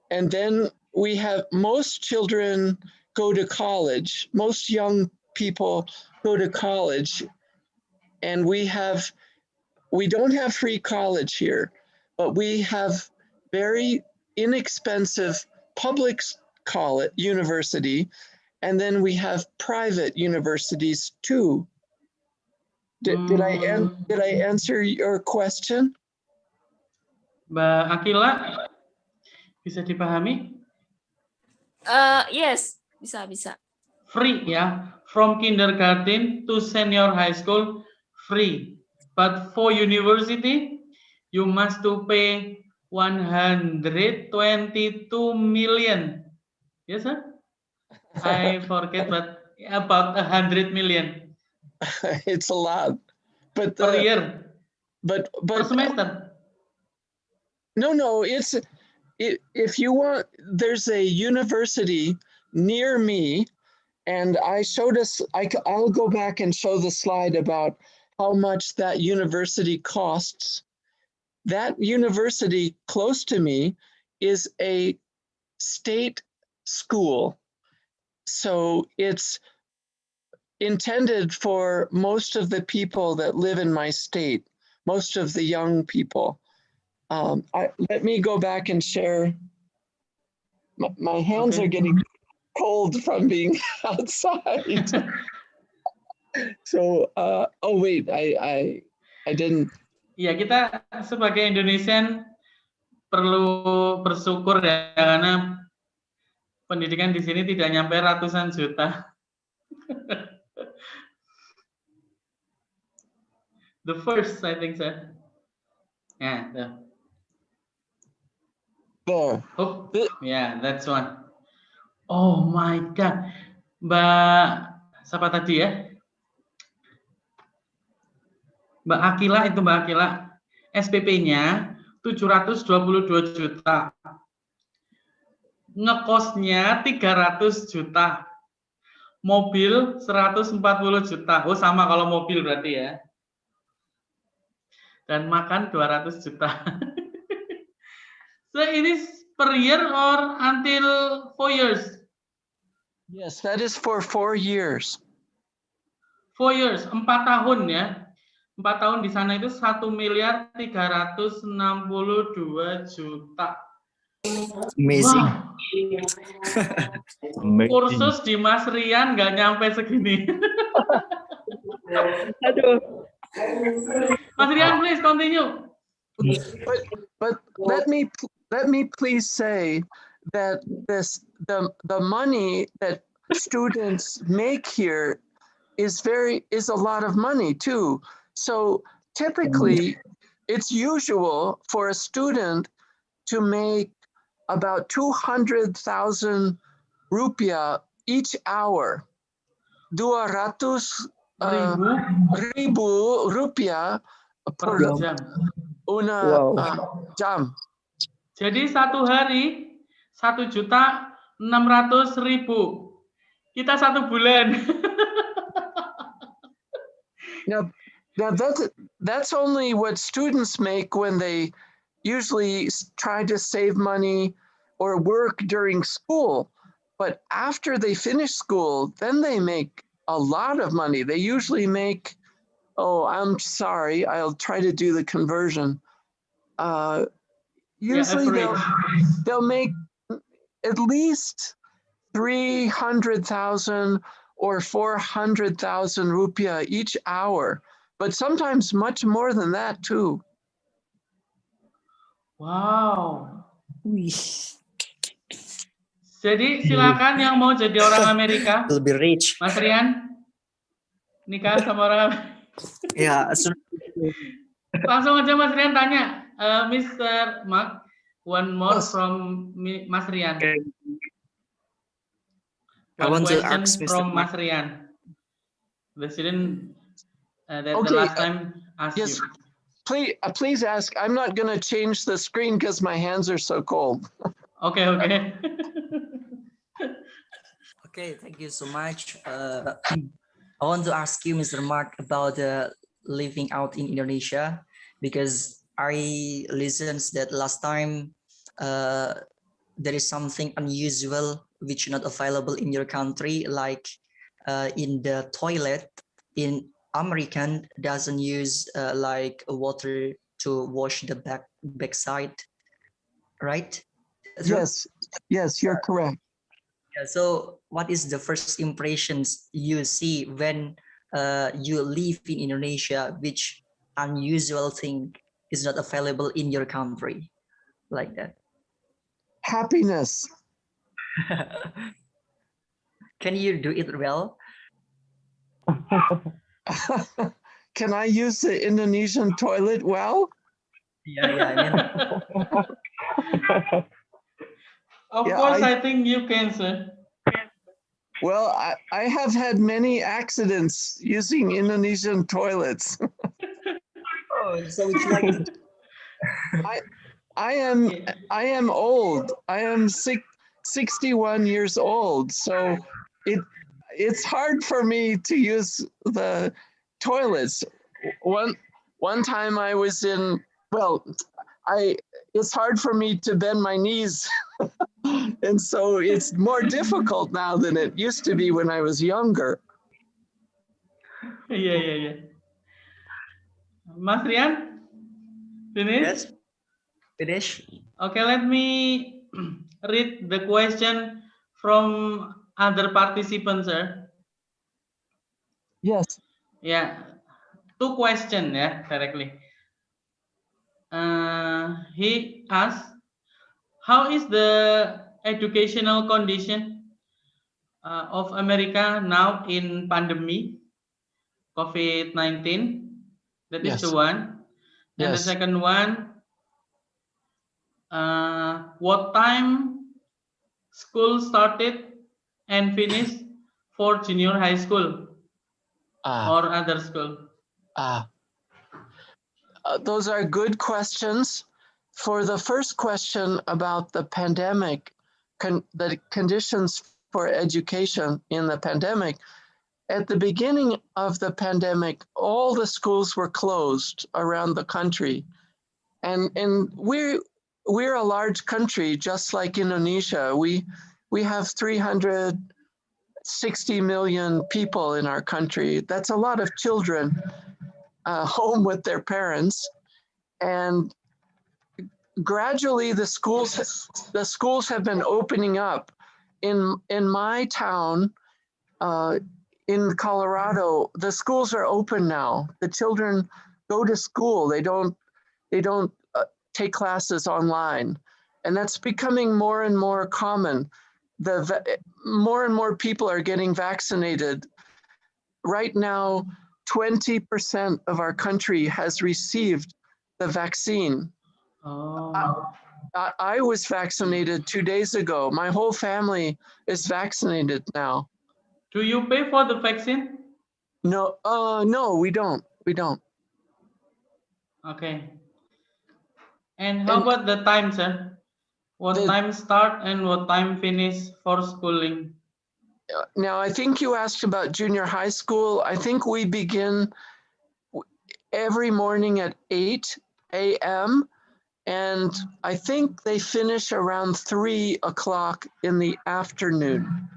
And then we have most children go to college. Most young people go to college. And we don't have free college here, but we have very inexpensive public college university, and then we have private universities too. Did I answer your question? Mbak Akila, bisa dipahami? Yes, bisa. Free ya, from kindergarten to senior high school, free. But for university, you must to pay 122 million. Yes, sir? I forget, but about 100 million. It's a lot, but per year. But per semester. No, if you want, there's a university near me, and I'll go back and show the slide about how much that university costs. That university close to me is a state school. So it's intended for most of the people that live in my state, most of the young people. Let me go back and share. My hands are getting cold from being outside. So, oh wait, I didn't. Iya, kita sebagai Indonesian perlu bersyukur ya, karena pendidikan di sini tidak nyampe ratusan juta. The first, I think, sir. Yeah, there. Oh, yeah, that's one. Oh my God, Mbak, siapa tadi ya? Mbak Akila itu Mbak Akila, SPP-nya 722 juta, ngekosnya 300 juta, mobil 140 juta. Oh sama kalau mobil berarti ya. Dan makan 200 juta. So it is per year or until 4 years? Yes, that is for 4 years. 4 years, 4 tahun ya. 4 tahun di sana itu 1.362 juta. Amazing. Wow. Kursus di Mas Rian nggak nyampe segini. Aduh. Mas Rian, please continue. But let me please say that the money that students make here is a lot of money too. So typically, it's usual for a student to make about 200,000 rupiah each hour. 200,000 rupiah per jam. Jam. Jadi satu hari 1.600.000. Kita 1 bulan. Now that's only what students make when they usually try to save money or work during school. But after they finish school, then they make a lot of money. They usually make, I'm sorry, I'll try to do the conversion. Usually they'll make at least 300,000 or 400,000 rupiah each hour, but sometimes much more than that too. Wow. Jadi silakan yang mau jadi orang Amerika. Lebih rich. Mas Rian, nikah sama orang Amerika. Ya, langsung aja Mas Rian tanya, Mr. Mark, one more from Mas Rian. I want to ask Mr. From Mas Rian. The student that the last time asked you. please ask. I'm not going to change the screen because my hands are so cold. Okay, okay. Okay, thank you so much. I want to ask you, Mr. Mark, about living out in Indonesia, because I listened that last time there is something unusual which not available in your country, like in the toilet in American doesn't use like water to wash the backside, right? Yes, you're correct. Yeah, so what is the first impressions you see when you live in Indonesia, which unusual thing is not available in your country, like that? Happiness. Can you do it well? Can I use the Indonesian toilet well? Yeah, I mean, Of course, I think you can, sir. Well, I have had many accidents using Indonesian toilets. oh, so it's like I am old. I am 61 years old, so it's hard for me to use the toilets. One time I was in, well, it's hard for me to bend my knees. And so it's more difficult now than it used to be when I was younger. Yeah. Mas Rian, finish? yes, finish. Okay, let me read the question from other participants, sir. Yes. Yeah, 2 questions, yeah, directly. He asked, how is the educational condition of America now in pandemic COVID-19? That is the Yes. one. And the Yes. second one, what time school started and finished for junior high school or other school? Those are good questions. For the first question about the pandemic, the conditions for education in the pandemic, at the beginning of the pandemic, all the schools were closed around the country. And we're a large country, just like Indonesia. We have 360 million people in our country. That's a lot of children home with their parents. And gradually the schools have been opening up. In my town, in Colorado, the schools are open now. The children go to school. They don't take classes online, and that's becoming more and more common. More and more people are getting vaccinated. Right now, 20% of our country has received the vaccine. I was vaccinated 2 days ago. My whole family is vaccinated now. Do you pay for the vaccine? No, no, we don't. We don't. Okay. And how about the time, sir? What time start and what time finish for schooling? Now, I think you asked about junior high school. I think we begin every morning at 8 a.m. and I think they finish around 3 o'clock in the afternoon.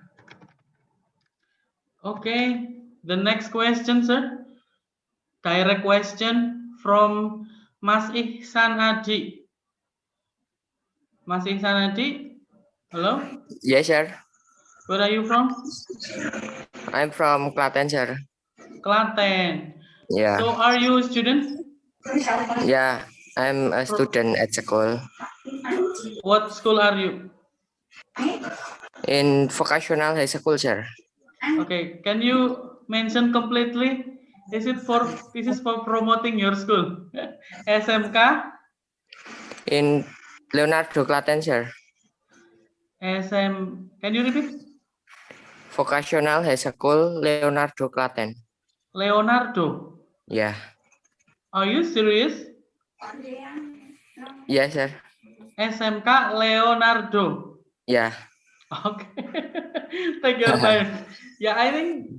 Okay, the next question, sir. Direct question from Mas Ihsan Adi. Mas Ihsan Adi, hello? Yes, sir. Where are you from? I'm from Klaten, sir. Klaten. Yeah. So are you a student? Yeah, I'm a student at school. What school are you? In vocational high school, sir. Okay, can you mention completely? This is for promoting your school. SMK? In Leonardo Klaten, sir. Can you repeat? Vocational high school Leonardo Klaten. Leonardo. Yeah. Are you serious? Yes, sir. SMK Leonardo. Yeah. Oke. Take your time. Ya, I think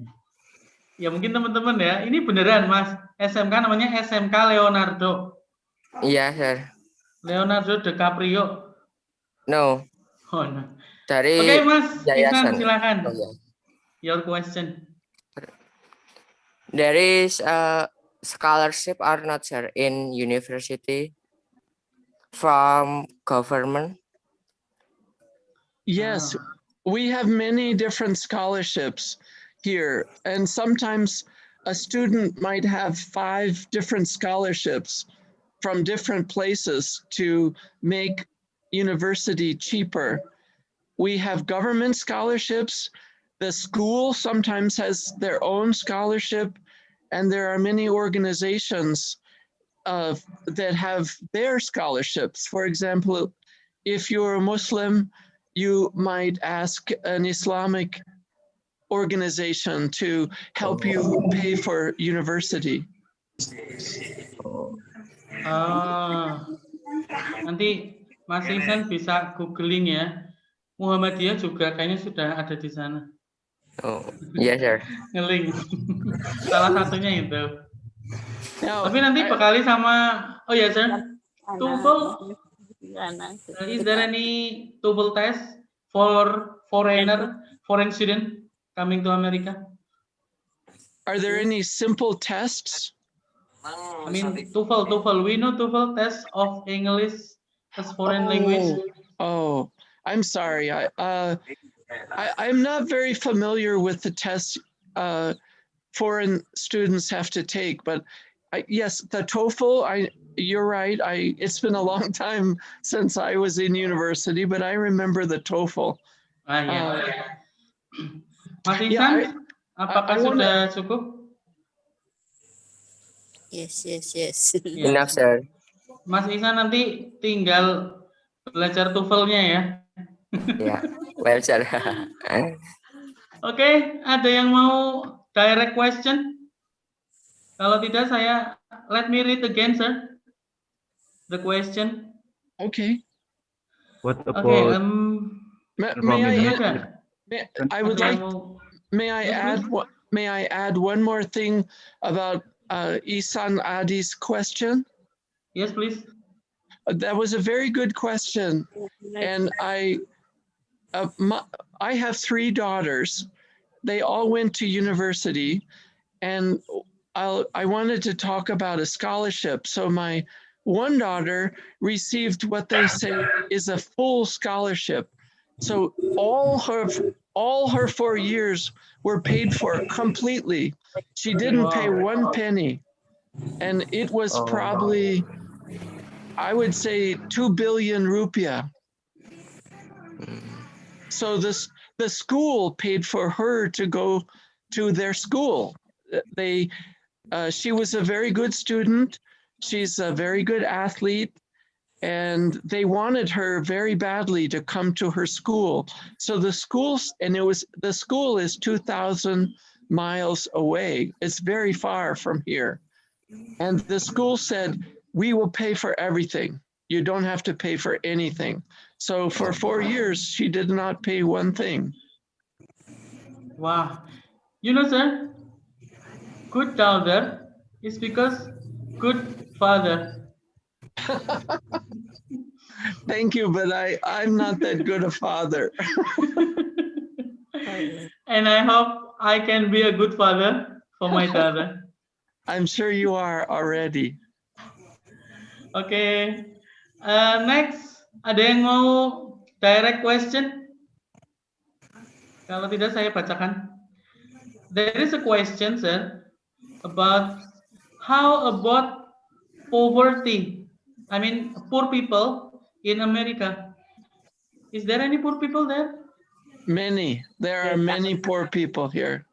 ya mungkin teman-teman ya, ini beneran Mas. SMK namanya SMK Leonardo. Iya, sir. Leonardo DiCaprio. No. Oh, no. Dari Oke, Mas Ihsan, yayasan. silakan. Oh, yeah. Your question. There is a scholarship or not, sir, in university from government? Yes, we have many different scholarships here, and sometimes a student might have 5 different scholarships from different places to make university cheaper. We have government scholarships. The school sometimes has their own scholarship, and there are many organizations that have their scholarships. For example, if you're a Muslim, you might ask an Islamic organization to help you pay for university. Nanti Mas Ihsan bisa googling ya. Muhammadiyah juga kayaknya sudah ada di sana. Oh, yes, sir. Ngeling. Salah satunya itu. Now, Tapi nanti bekali sama, oh ya sir, TOEFL, is there any TOEFL test for foreign student coming to America? Are there any simple tests? I mean, TOEFL. We know TOEFL test of English as foreign language. Oh, I'm sorry. I'm not very familiar with the tests foreign students have to take, but yes, the TOEFL, you're right. It's been a long time since I was in university, but I remember the TOEFL. Ya. Mas Ihsan, apakah sudah cukup? Yes. Enough, sir. Mas Ihsan nanti tinggal belajar TOEFL-nya ya. Ya, well, sir. Oke, ada yang mau direct question? Kalau tidak, let me read again, sir. The question. Okay. What about? May I add one more thing about Ihsan Adi's question? Yes, please. That was a very good question, and I have 3 daughters. They all went to university, and I wanted to talk about a scholarship. So my one daughter received what they say is a full scholarship. So all her 4 years were paid for completely. She didn't pay 1 penny. And it was probably, I would say, 2 billion rupiah. So the school paid for her to go to their school. She was a very good student. She's a very good athlete, and they wanted her very badly to come to her school. So the school is 2,000 miles away. It's very far from here. And the school said, we will pay for everything. You don't have to pay for anything. So for 4 years, she did not pay 1 thing. Wow. You know, sir, good daughter is because good father. Thank you, but I'm not that good a father. And I hope I can be a good father for my daughter. I'm sure you are already. Okay. Next, ada yang mau direct question? Kalau tidak, saya bacakan. There is a question, sir, about how about poverty? I mean, poor people in America. Is there any poor people there? Many. There are many poor people here.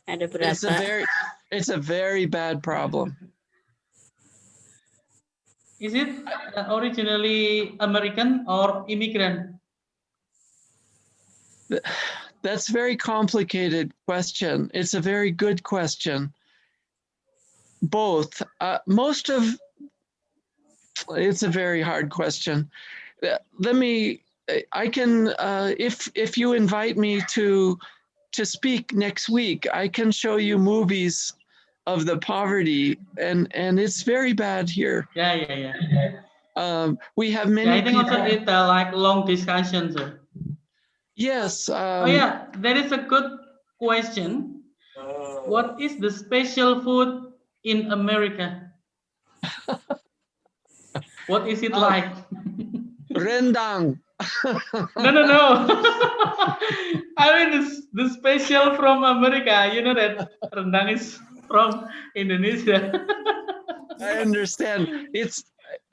It's a very bad problem. Is it originally American or immigrant? That's a very complicated question. It's a very good question. Both. Most of It's a very hard question. Let me. I can. If you invite me to speak next week, I can show you movies of the poverty, and it's very bad here. Yeah. We have many. Yeah, I think people. also it like long discussions. Yes. Oh yeah, there is a good question. What is the special food in America? What is it like? Rendang. No. I mean, the special from America. You know that rendang is from Indonesia. I understand. It's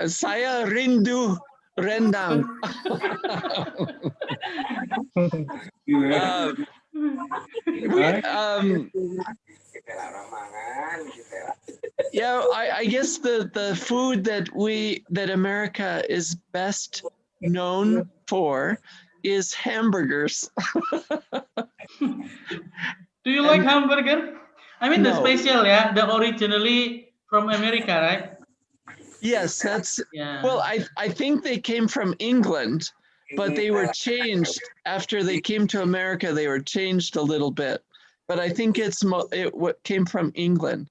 saya rindu rendang. Yeah, I guess the food that America is best known for is hamburgers. Do you like hamburger? I mean the No. special, yeah, the originally from America, right? Yes, that's Yeah. well. I think they came from England, but they were changed after they came to America. They were changed a little bit, but I think it what came from England.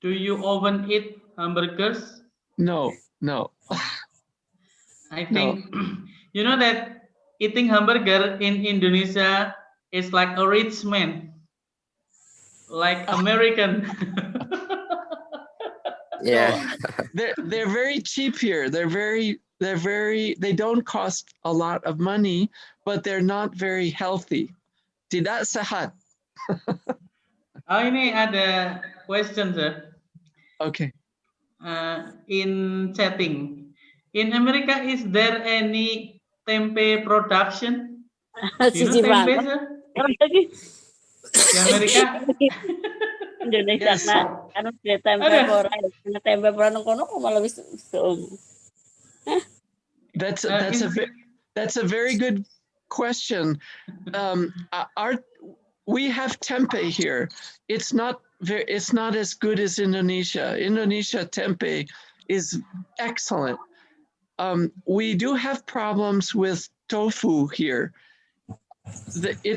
Do you often eat hamburgers? No. I think you know that eating hamburger in Indonesia is like a rich man, like American. Yeah. They're very cheap here. They don't cost a lot of money, but they're not very healthy. Tidak sehat. Oh, ini ada question, sir. Okay. In chatting. In America, is there any tempe production? Do you know tempe, sir? Di Amerika? Indonesia na ano sila tempe pora, na tempe pora nung kono ko malah wis That's a very good question. We have tempeh here. It's not as good as Indonesia. Indonesia tempeh is excellent. We do have problems with tofu here.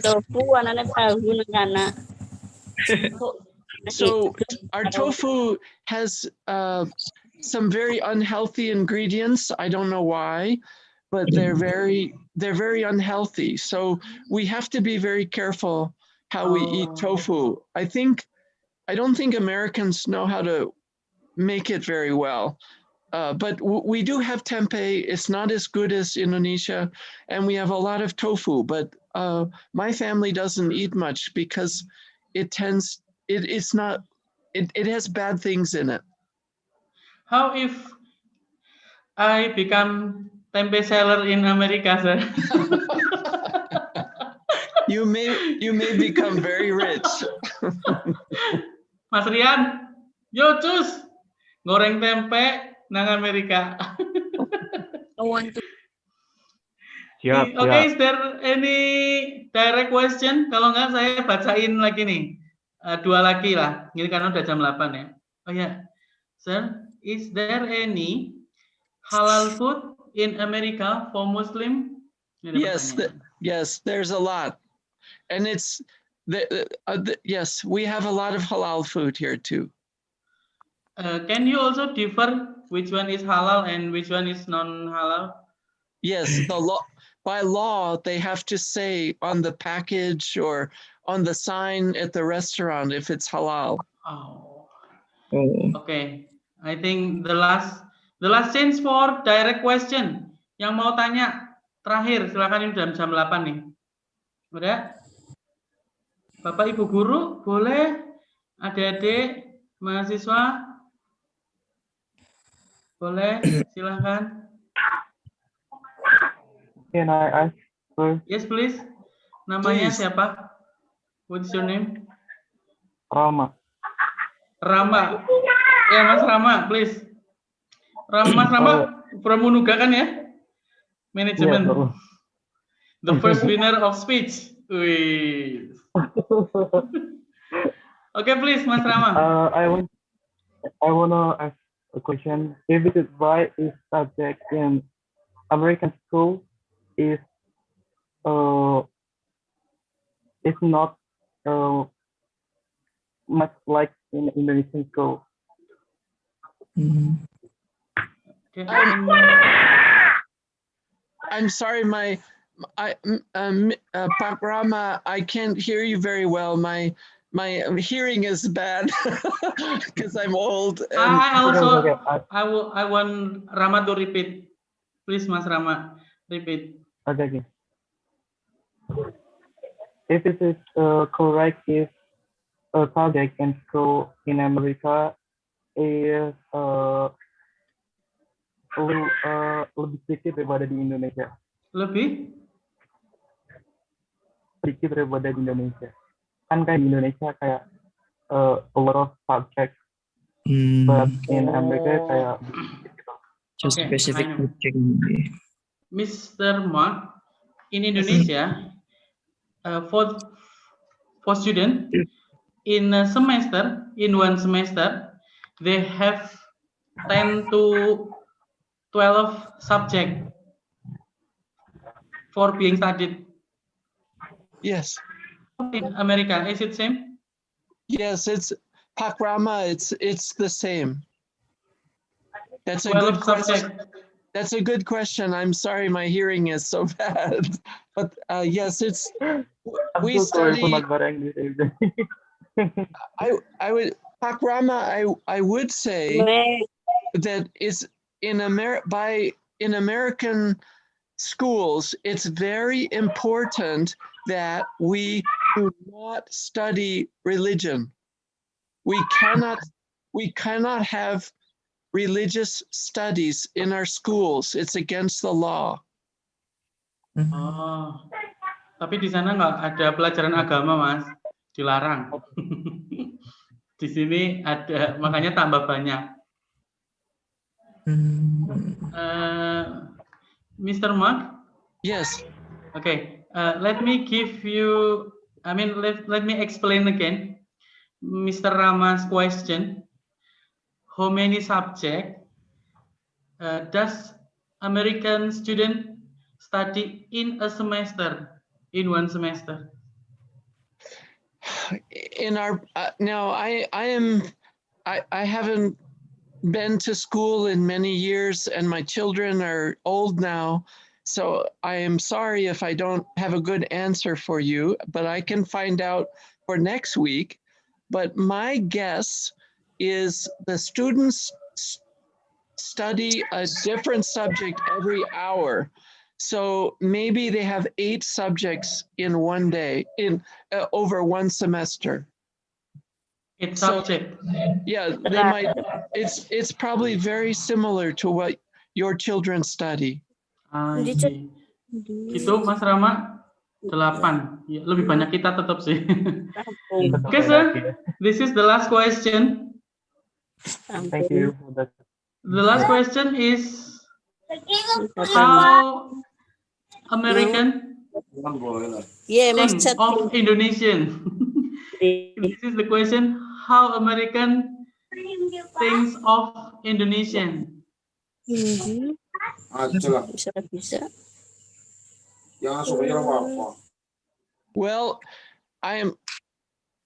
Tofu anaknya tahu nang So our tofu has some very unhealthy ingredients. I don't know why, but they're very unhealthy. So we have to be very careful how we eat tofu. I don't think Americans know how to make it very well. But we do have tempeh. It's not as good as Indonesia, and we have a lot of tofu. But my family doesn't eat much because it has bad things in it. How if I become tempe seller in America, sir? You may become very rich. Mas Rian, yo cus goreng tempe nang Amerika. Okay, is there any direct question? Kalau nggak saya bacain lagi nih. Dua lagi lah. Ini karena udah jam 8 ya. Oh ya. Sir, is there any halal food in America for Muslim? Yes, there's a lot. And it's yes, we have a lot of halal food here too. Can you also differ which one is halal and which one is non-halal? Yes, by law they have to say on the package or on the sign at the restaurant if it's halal. Okay, I think the last chance for direct question. Yang mau tanya terakhir, silakan, ini jam 8 nih. Udah? Bapak Ibu guru boleh, adik-adik mahasiswa boleh, silakan. Can I ask first? Yes, please. Namanya siapa? What's your name? Rama. Rama. Ya, Mas Rama, please. Mas Rama, Pramunuga kan ya? Manajemen. Yeah, The first winner of speech. Wih. Okay, please, Mas Rama. I wanna ask a question. If it is why is subject in American school is not much like in Indonesian school. Okay. I'm sorry, Pak Rama, I can't hear you very well. My hearing is bad because I'm old. And I want Rama to repeat. Please, Mas Rama, repeat. Okay. If it is correct, if a subject in school in America is lebih sedikit daripada di Indonesia. Lebih? Sedikit daripada di Indonesia. Kan kayak di Indonesia kayak a lot of subjects, but in America kayak just specific subject. Mr. Mark, in Indonesia, for student in a semester, in one semester, they have 10 to 12 subject for being studied. Yes. In America, is it same? Yes, it's Pak Rama. It's the same. That's a good question. That's a good question. I'm sorry, my hearing is so bad, but yes, it's. We study. I would Pak Rama. I would say that is in American schools, it's very important that we do not study religion. We cannot have religious studies in our schools. It's against the law. Oh, tapi di sana nggak ada pelajaran agama, Mas. Dilarang. Di sini ada, makanya tambah banyak. Mr. Mark? Yes. Okay. Let me give you. Let me explain again. Mr. Rama's question. How many subjects does American student study in a semester? In one semester? In our now, I haven't been to school in many years, and my children are old now, so I am sorry if I don't have a good answer for you, but I can find out for next week. But my guess is the students study a different subject every hour. So maybe they have 8 subjects in one day, in over one semester. It's subject. Yeah, they might. It's probably very similar to what your children study. Gitu, Mas Rama. 8. Ya, lebih banyak kita tetap sih. Okay, sir. This is the last question. Thank you. The last question is how American think of Indonesian. This is the question. How American thinks of Indonesian. Well,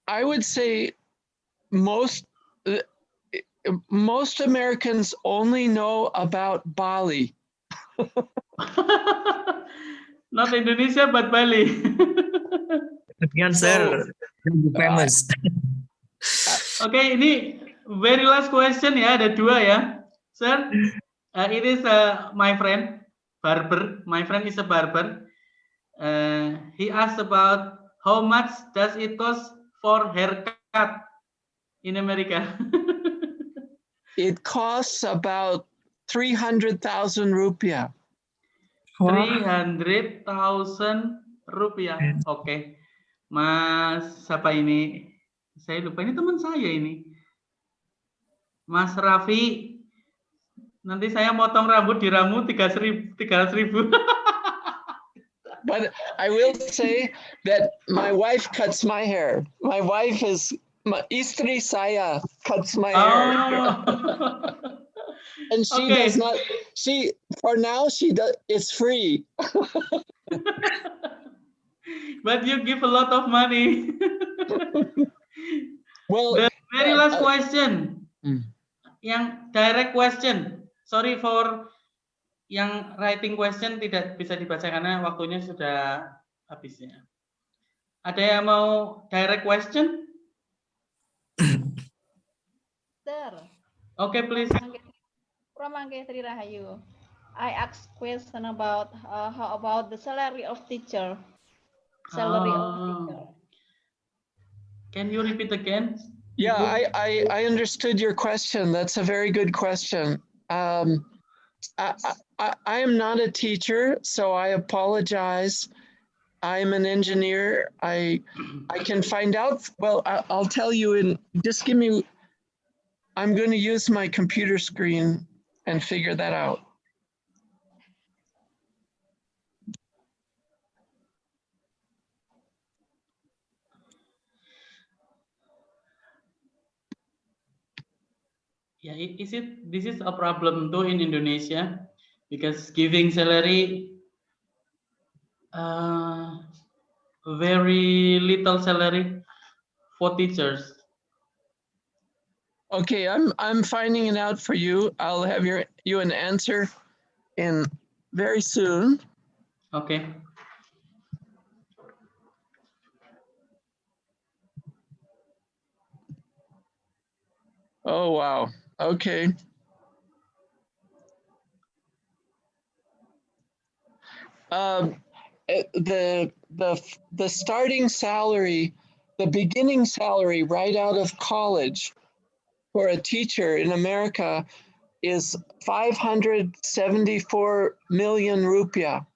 I would say most Americans only know about Bali. Not Indonesia, but Bali. Sir, famous. Okay, ini very last question ya, ada 2 ya, sir. It is my friend barber. My friend is a barber. He asked about how much does it cost for haircut in America? It costs about 300,000 rupiah. 300,000 rupiah. Oke. Mas, siapa ini? Saya lupa, ini teman saya ini. Mas Raffi. Nanti saya motong rambut di ramu 300.000. But I will say that my wife cuts my hair. My wife is istri saya cuts my hair. And she Okay. does not. For now she does. It's free. But you give a lot of money. Well, the very last question. Yang direct question. Sorry for yang writing question tidak bisa dibaca karena waktunya sudah habis ya. Ada yang mau direct question? Sir. Okay, please. Pramangke Sri Rahayu. I ask question about how about the salary of teacher. Salary of teacher. Can you repeat again? Yeah, I understood your question. That's a very good question. I am not a teacher, so I apologize. I'm an engineer. I can find out. Well, I'll tell you in just give me. I'm going to use my computer screen and figure that out. Yeah, this is a problem too in Indonesia because giving salary very little salary for teachers. Okay, I'm finding it out for you. I'll have you an answer in very soon. Okay. Oh wow. Okay. The starting salary, the beginning salary right out of college for a teacher in America is 574 million rupiah.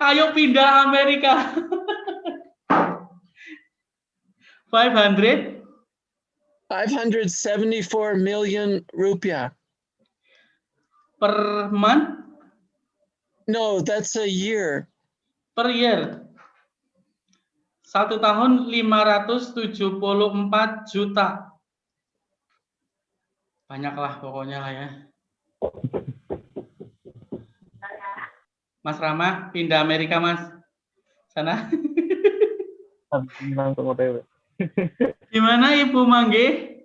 Ayo pindah Amerika. 500? 574 million rupiah. Per month? No, that's a year. Per year. 1 tahun 574 juta. Banyaklah pokoknya lah ya. Mas Rama, pindah Amerika, Mas. Sana. Gimana Ibu Mangge?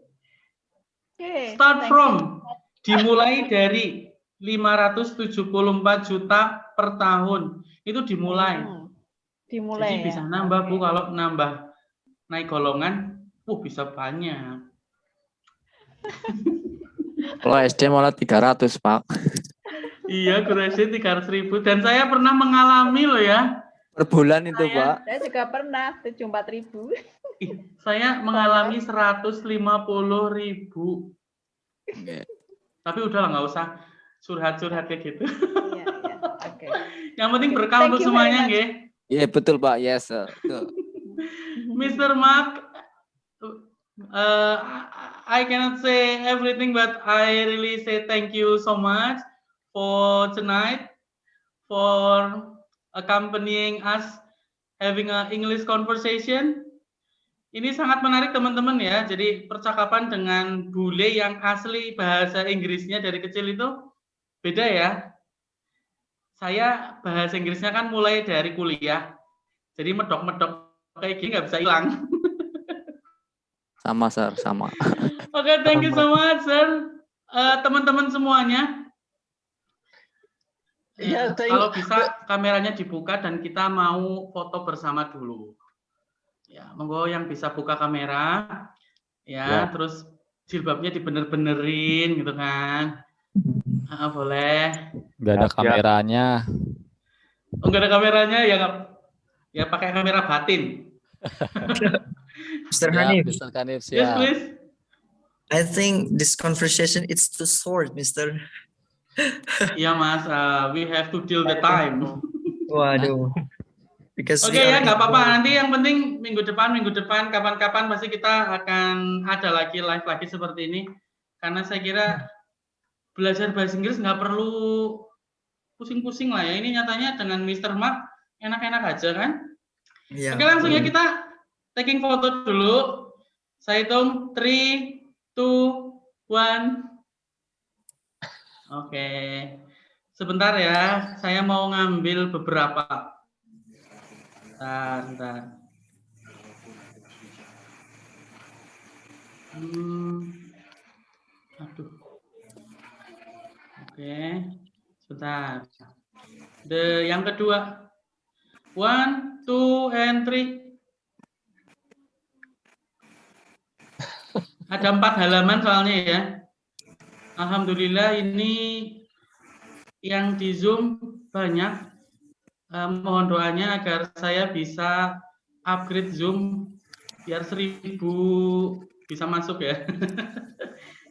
Start from. Dimulai dari 574 juta per tahun. Itu dimulai. Jadi bisa nambah Bu, kalau nambah naik golongan, bisa banyak. Kalau SD malah 300, Pak. Iya, guru SD 300.000. Dan saya pernah mengalami loh ya. Per bulan itu, Pak. Saya juga pernah 74.000. Saya mengalami 150.000. Tapi udahlah, nggak usah curhat-curhat kayak gitu. Iya, oke. Yang penting berkah untuk semuanya, nggih. Iya, betul, Pak. Yes, sir. Mr. Mark, I cannot say everything, but I really say thank you so much for tonight, for accompanying us having an English conversation. Ini sangat menarik teman-teman ya. Jadi percakapan dengan bule yang asli bahasa Inggrisnya dari kecil itu beda ya. Saya bahasa Inggrisnya kan mulai dari kuliah. Jadi medok-medok kayak gini nggak bisa hilang. Sama, sir. Sama. Oke, thank you so much, sir. Teman-teman semuanya. Kalau bisa kameranya dibuka dan kita mau foto bersama dulu. Ya, monggo yang bisa buka kamera, ya. Terus jilbabnya dibener-benerin gitu kan. Boleh. Nggak ada kameranya. Oh, nggak ada kameranya ya pakai kamera batin. Mr. Hanif. Mr. Hanif, Yes, please. I think this conversation is too short, Mr. Iya, Mas. We have to deal the time. Waduh. Oke ya, nggak apa-apa. Nanti yang penting minggu depan, kapan-kapan pasti kita akan ada lagi live lagi seperti ini. Karena saya kira belajar bahasa Inggris nggak perlu pusing-pusing lah ya. Ini nyatanya dengan Mr. Mark enak-enak aja kan? Iya. Oke, langsung ya kita taking foto dulu. Saya hitung 3, 2, 1. Oke. Sebentar ya, saya mau ngambil beberapa. Bentar. Aduh. Oke. Sebentar. Yang kedua. 1, 2, and 3. Ada 4 halaman soalnya ya. Alhamdulillah ini yang di Zoom banyak. Mohon doanya agar saya bisa upgrade Zoom biar 1000 bisa masuk ya.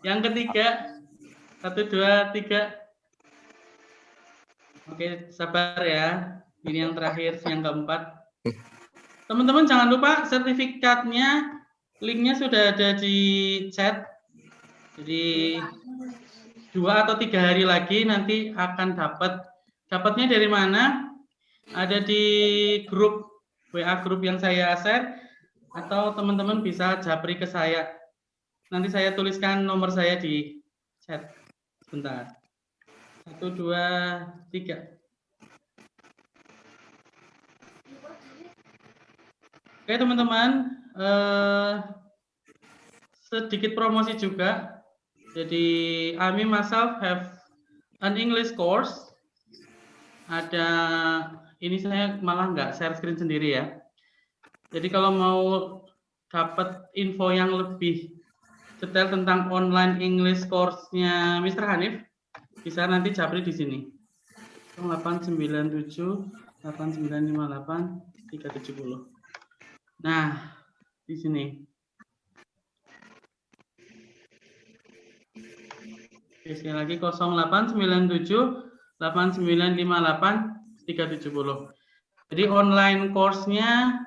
Yang ketiga, 1, 2, 3. Oke, sabar ya. Ini yang terakhir, yang keempat. Teman-teman jangan lupa sertifikatnya, linknya sudah ada di chat. Jadi 2 atau 3 hari lagi nanti akan dapat. Dapatnya dari mana? Ada di grup WA grup yang saya share, atau teman-teman bisa japri ke saya. Nanti saya tuliskan nomor saya di chat. Sebentar. 1, 2, 3. Oke teman-teman, sedikit promosi juga. Jadi I myself have an English course. Ada, ini saya malah nggak share screen sendiri ya. Jadi kalau mau dapat info yang lebih detail tentang online English course-nya Mr. Hanif, bisa nanti japri di sini. 0897 8958 370. Nah, di sini. Oke, sekali lagi 0897 8958 370. Jadi online course-nya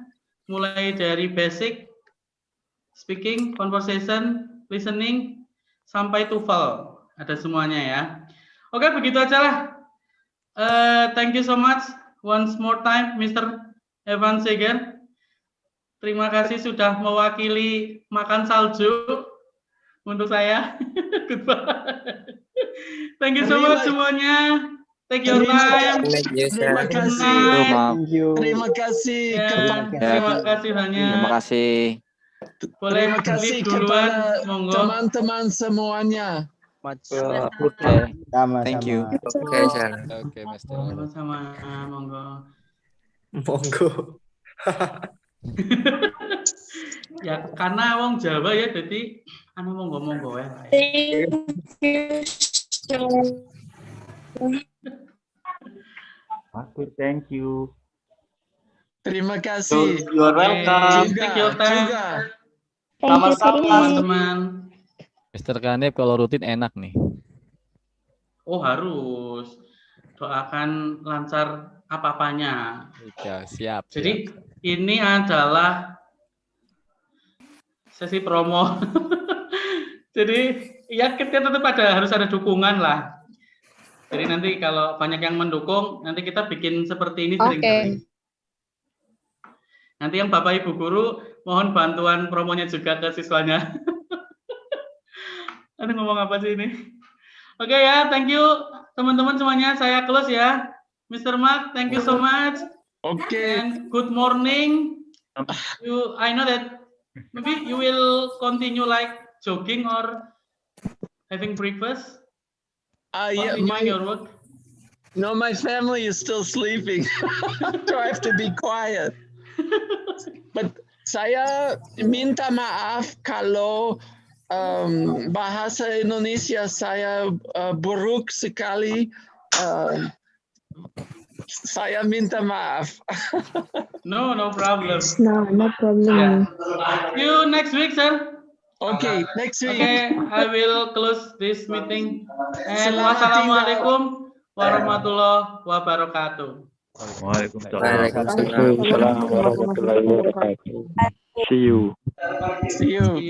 mulai dari basic speaking, conversation, listening, sampai TOEFL. Ada semuanya ya. Oke, begitu aja lah. Thank you so much. Once more time, Mr. Evan Seger. Terima kasih sudah mewakili makan salju untuk saya. Goodbye. Thank you so much semuanya. Take your time. Terima kasih. Terima kasih kepada terima kasih banyak. Terima kasih. Boleh terima kasih duluan, kepada monggo. teman-teman semuanya. Thank you. Oke, Mas. Sama-sama, monggo. Monggo. Ya karena wong Jawa ya, jadi anu monggo-monggo ya. Thank you. Terima kasih. You are welcome. Take your time. Sama-sama, teman-teman. Mr. Kanep kalau rutin enak nih. Oh harus. Doakan lancar apa-apanya. Ya, siap. Jadi ini adalah sesi promo. Jadi ya kita tetap harus ada dukungan lah. Jadi nanti kalau banyak yang mendukung, nanti kita bikin seperti ini sering-sering. Nanti yang Bapak Ibu Guru mohon bantuan promonya juga ke siswanya. Aduh ngomong apa sih ini? Oke ya, thank you teman-teman semuanya. Saya close ya. Mr. Mark, thank you so much. Okay. And good morning. I know that maybe you will continue like jogging or having breakfast. Yeah, your work. No, my family is still sleeping. So I have to be quiet. But saya minta maaf kalau bahasa Indonesia saya buruk sekali. Saya minta maaf. No problem. No problem. Yeah. See you next week, sir. Okay, next week. Okay, I will close this meeting. And Selamat wassalamualaikum warahmatullahi wabarakatuh. Waalaikumsalam warahmatullahi wabarakatuh. See you. See you.